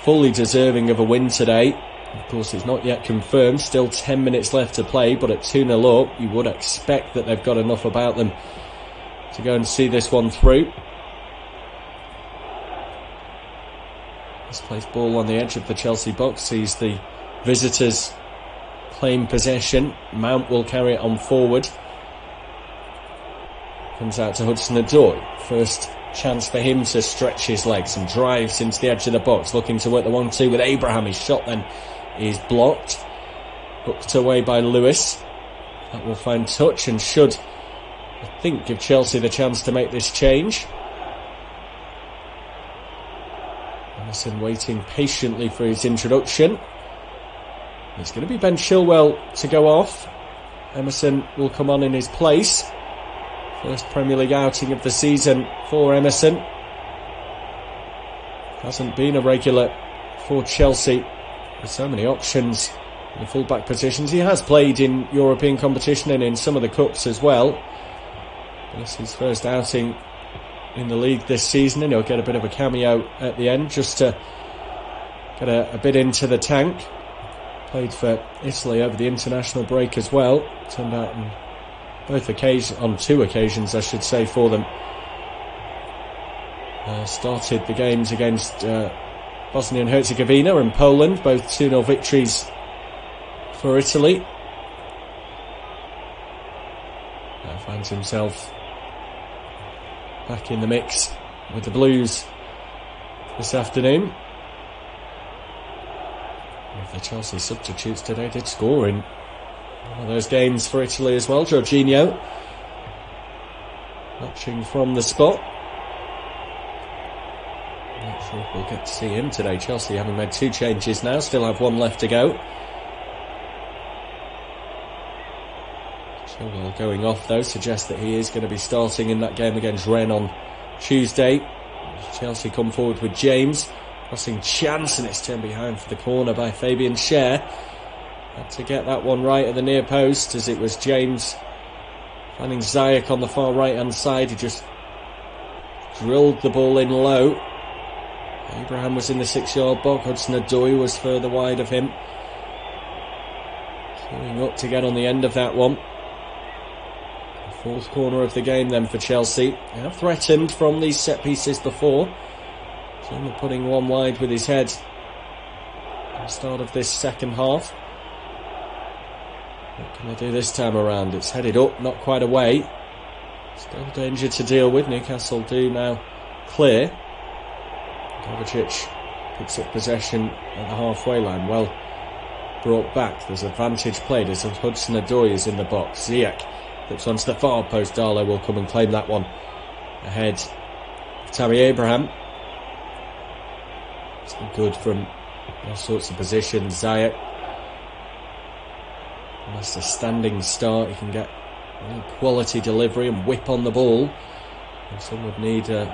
Fully deserving of a win today. Of course, it's not yet confirmed. Still 10 minutes left to play, but at 2-0 up, you would expect that they've got enough about them to go and see this one through. Misplaced ball on the edge of the Chelsea box sees the visitors claim possession. Mount will carry it on forward. Comes out to Hudson-Odoi. First chance for him to stretch his legs, and drives into the edge of the box, looking to work the 1-2 with Abraham. His shot then is blocked, hooked away by Lewis. That will find touch and should, I think, give Chelsea the chance to make this change. Emerson waiting patiently for his introduction. It's going to be Ben Chilwell to go off. Emerson will come on in his place. First Premier League outing of the season for Emerson. Hasn't been a regular for Chelsea with so many options in the full-back positions. He has played in European competition and in some of the cups as well. This is his first outing in the league this season, and he'll get a bit of a cameo at the end just to get a bit into the tank. Played for Italy over the international break as well. Turned out on two occasions, I should say, for them. Started the games against Bosnia and Herzegovina and Poland, both 2-0 victories for Italy. Now finds himself back in the mix with the Blues this afternoon. If the Chelsea substitutes today did score in one of those games for Italy as well. Jorginho watching from the spot. Not sure if we'll get to see him today. Chelsea having made 2 changes now, still have 1 left to go. Chilwell going off though suggests that he is going to be starting in that game against Rennes on Tuesday. Chelsea come forward with James. Crossing chance, and it's turned behind for the corner by Fabian Schär. Had to get that one right at the near post, as it was James finding Ziyech on the far right hand side. He just drilled the ball in low. Abraham was in the 6-yard box. Hudson-Odoi was further wide of him. Queuing up to get on the end of that one. The 4th corner of the game then for Chelsea. They have threatened from these set pieces before. Zuma putting one wide with his head at the start of this second half. What can they do this time around? It's headed up, not quite away. Still danger to deal with. Newcastle do now clear. Kovacic picks up possession at the halfway line. Well brought back. There's advantage played as Hudson-Odoi is in the box. Ziyech flips onto the far post. Darlow will come and claim that one ahead of Tammy Abraham. It's been good from all sorts of positions. Ziyech, almost a standing start. He can get really quality delivery and whip on the ball. And some would need a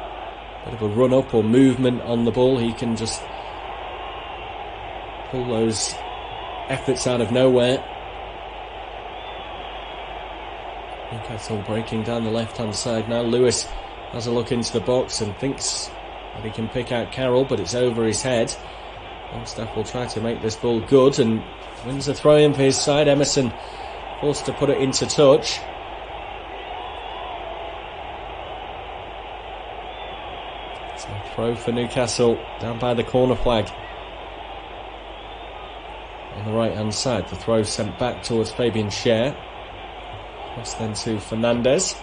bit of a run up or movement on the ball. He can just pull those efforts out of nowhere. Newcastle breaking down the left hand side now. Lewis has a look into the box and thinks that he can pick out Carroll, but it's over his head. Longstaff will try to make this ball good and wins a throw in for his side. Emerson forced to put it into touch. It's a throw for Newcastle down by the corner flag on the right hand side. The throw sent back towards Fabian Schär. Cross then to Fernandes.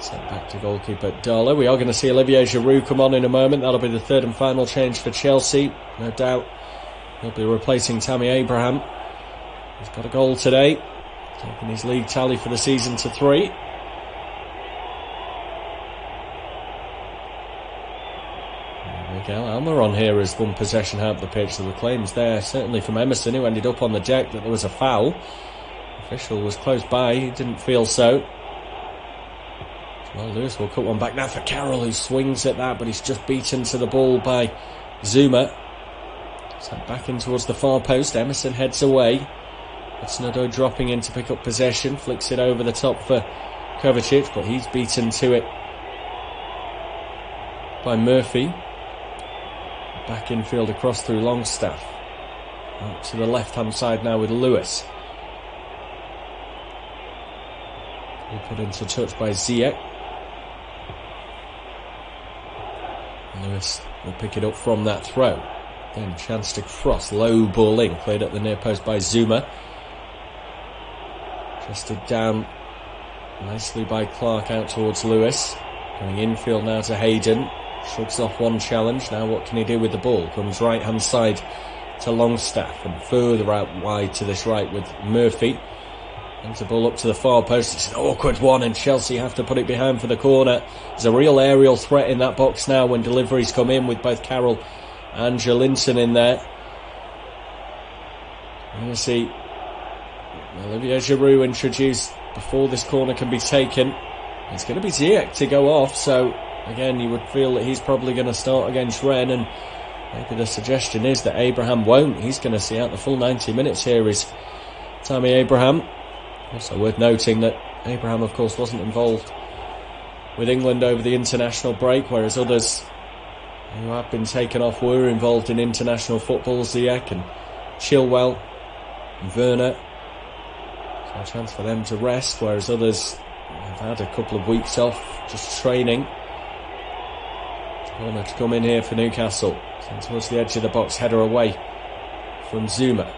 Sent back to goalkeeper Darlow. We are going to see Olivier Giroud come on in a moment. That'll be the 3rd and final change for Chelsea. No doubt he'll be replacing Tammy Abraham. He's got a goal today, taking his league tally for the season to 3. Miguel Almiron here has won possession out of the pitch. There were claims there, certainly from Emerson, who ended up on the deck, that there was a foul. The official was close by. He didn't feel so. Well, Lewis will cut one back now for Carroll, who swings at that, but he's just beaten to the ball by Zuma. Sent back in towards the far post. Emerson heads away. Hudson-Odoi dropping in to pick up possession. Flicks it over the top for Kovacic, but he's beaten to it by Murphy. Back infield across through Longstaff. Out to the left-hand side now with Lewis. He put into touch by Ziyech. Lewis will pick it up from that throw. Then chance to cross. Low ball in. Played at the near post by Zuma. Chested down nicely by Clark out towards Lewis. Going infield now to Hayden. Shrugs off one challenge. Now what can he do with the ball? Comes right hand side to Longstaff and further out wide to this right with Murphy. Brings the ball up to the far post. It's an awkward one and Chelsea have to put it behind for the corner. There's a real aerial threat in that box now when deliveries come in with both Carroll and Jolinton in there. We're going to see Olivier Giroud introduced before this corner can be taken. It's going to be Ziyech to go off, so again you would feel that he's probably going to start against Rennes, and maybe the suggestion is that Abraham won't. He's going to see out the full 90 minutes here, is Tammy Abraham. Also worth noting that Abraham of course wasn't involved with England over the international break, whereas others who have been taken off were involved in international football. Ziyech and Chilwell and Werner. So a chance for them to rest, whereas others have had a couple of weeks off just training. Corner to come in here for Newcastle. Sent towards the edge of the box, header away from Zuma.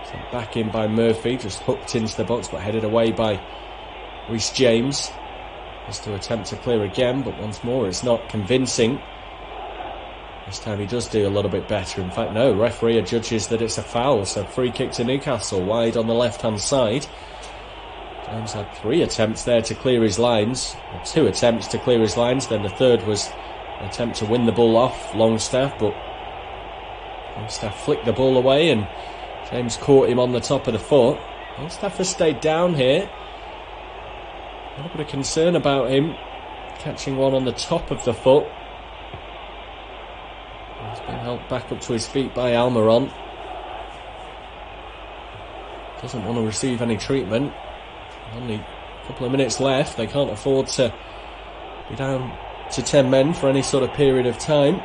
Sent back in by Murphy, just hooked into the box but headed away by Reece James. Has to attempt to clear again, but once more it's not convincing. This time he does do a little bit better. In fact, no, referee adjudges that it's a foul, so free kick to Newcastle, wide on the left-hand side. James had 3 attempts there to clear his lines, or 2 attempts to clear his lines, then the third was an attempt to win the ball off Longstaff, but Longstaff flicked the ball away and James caught him on the top of the foot. Longstaff has stayed down here. A little bit of concern about him catching one on the top of the foot. He's been helped back up to his feet by Almiron. Doesn't want to receive any treatment. Only a couple of minutes left. They can't afford to be down to 10 men for any sort of period of time.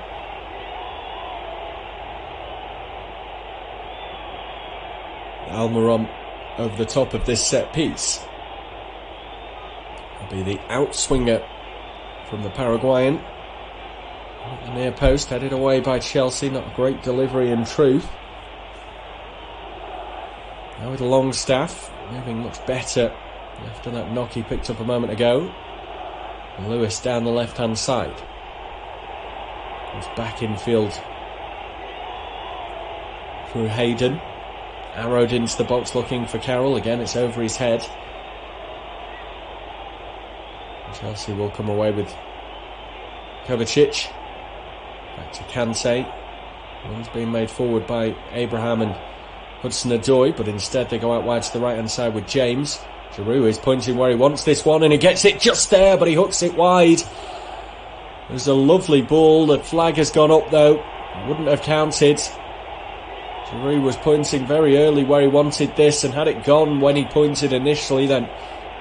Almiron over the top of this set piece. Will be the outswinger from the Paraguayan. The near post, headed away by Chelsea. Not a great delivery in truth. Now with Longstaff, moving much better after that knock he picked up a moment ago. And Lewis down the left hand side. Goes back infield through Hayden. Arrowed into the box looking for Carroll. Again, it's over his head. Chelsea will come away with Kovacic. Back to Kante. One's being made forward by Abraham and Hudson-Odoi, but instead they go out wide to the right hand side with James. Giroud is pointing where he wants this one and he gets it just there, but he hooks it wide. There's a lovely ball. The flag has gone up though. Wouldn't have counted. Giroud was pointing very early where he wanted this, and had it gone when he pointed initially, then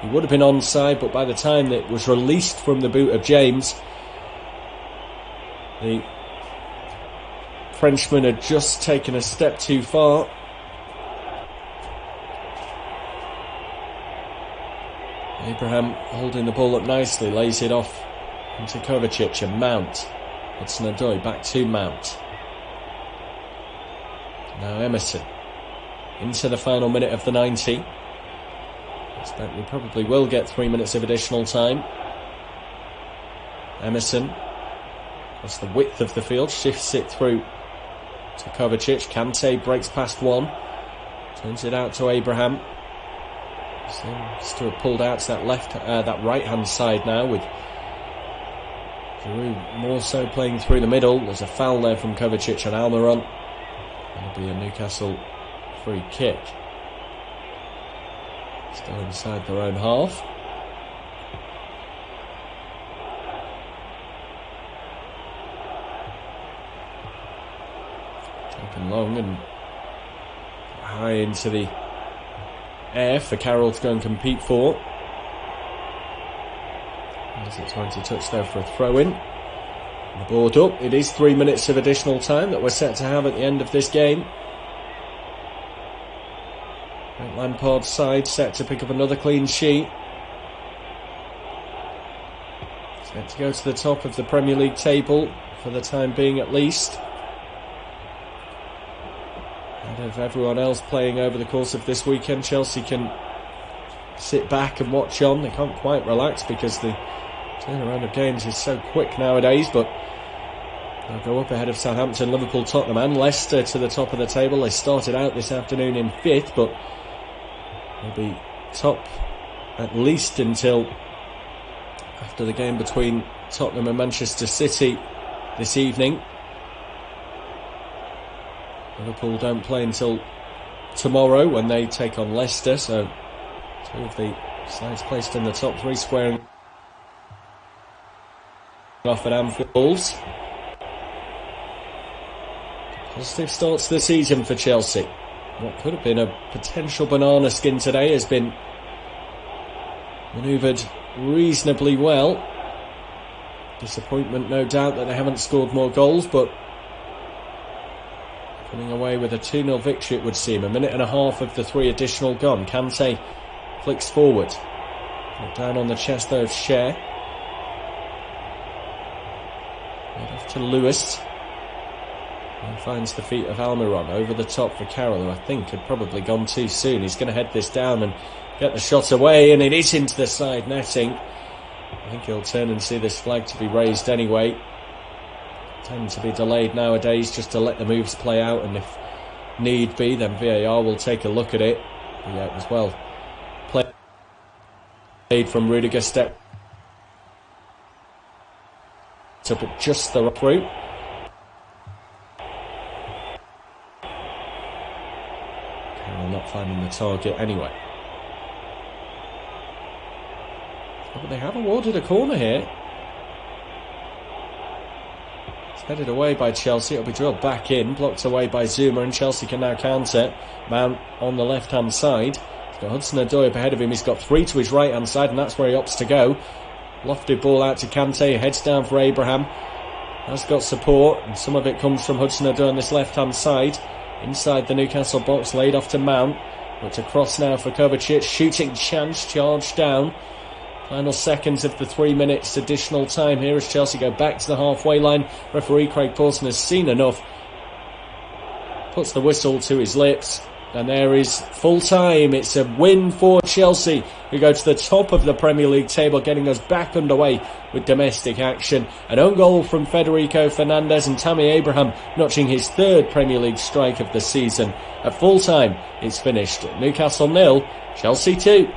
he would have been onside, but by the time that it was released from the boot of James, the Frenchman had just taken a step too far. Abraham holding the ball up nicely, lays it off into Kovacic and Mount. Hudson-Odoi back to Mount. Now Emerson into the final minute of the 90. I expect we probably will get 3 minutes of additional time. Emerson across the width of the field, shifts it through to Kovacic. Kante breaks past one, turns it out to Abraham. Seems to have pulled out to that right hand side now, with Giroud more so playing through the middle. There's a foul there from Kovacic and Almiron. That'll be a Newcastle free kick. Still inside their own half. Taken long and high into the air for Carroll to go and compete for. As it's going to touch there for a throw-in. The board up. It is 3 minutes of additional time that we're set to have at the end of this game. Lampard's side set to pick up another clean sheet. Set to go to the top of the Premier League table for the time being at least. Ahead of everyone else playing over the course of this weekend, Chelsea can sit back and watch on. They can't quite relax because the Turnaround of games is so quick nowadays, but they'll go up ahead of Southampton, Liverpool, Tottenham and Leicester to the top of the table. They started out this afternoon in 5th, but they'll be top at least until after the game between Tottenham and Manchester City this evening. Liverpool don't play until tomorrow when they take on Leicester, so two of the sides placed in the top 3 squaring off at Anfield. Positive start to the season for Chelsea. What could have been a potential banana skin today has been manoeuvred reasonably well. Disappointment, no doubt, that they haven't scored more goals, but coming away with a 2-0 victory, it would seem. A minute and a half of the 3 additional gone. Kante flicks forward. Down on the chest though of Cher. Right off to Lewis. And finds the feet of Almiron over the top for Carroll, who I think had probably gone too soon. He's going to head this down and get the shot away, and it is into the side netting. I think he'll turn and see this flag to be raised anyway. Tend to be delayed nowadays just to let the moves play out, and if need be then VAR will take a look at it. But yeah, it was well played from Rudiger. Step up at just the right route. Carroll not finding the target anyway. Oh, but they have awarded a corner here. Headed away by Chelsea. It'll be drilled back in, blocked away by Zuma, and Chelsea can now counter. Mount on the left hand side. He's got Hudson-Odoi up ahead of him. He's got 3 to his right hand side, and that's where he opts to go. Lofted ball out to Kante, heads down for Abraham. Has got support, and some of it comes from Hudson-Odoi on this left hand side. Inside the Newcastle box, laid off to Mount. Looked across now for Kovacic. Shooting chance, charged down. Final seconds of the 3 minutes additional time here as Chelsea go back to the halfway line. Referee Craig Pawson has seen enough. Puts the whistle to his lips. And there is full time. It's a win for Chelsea, who go to the top of the Premier League table, getting us back underway with domestic action. An own goal from Federico Fernandez, and Tammy Abraham notching his 3rd Premier League strike of the season. At full time, it's finished. Newcastle 0, Chelsea 2.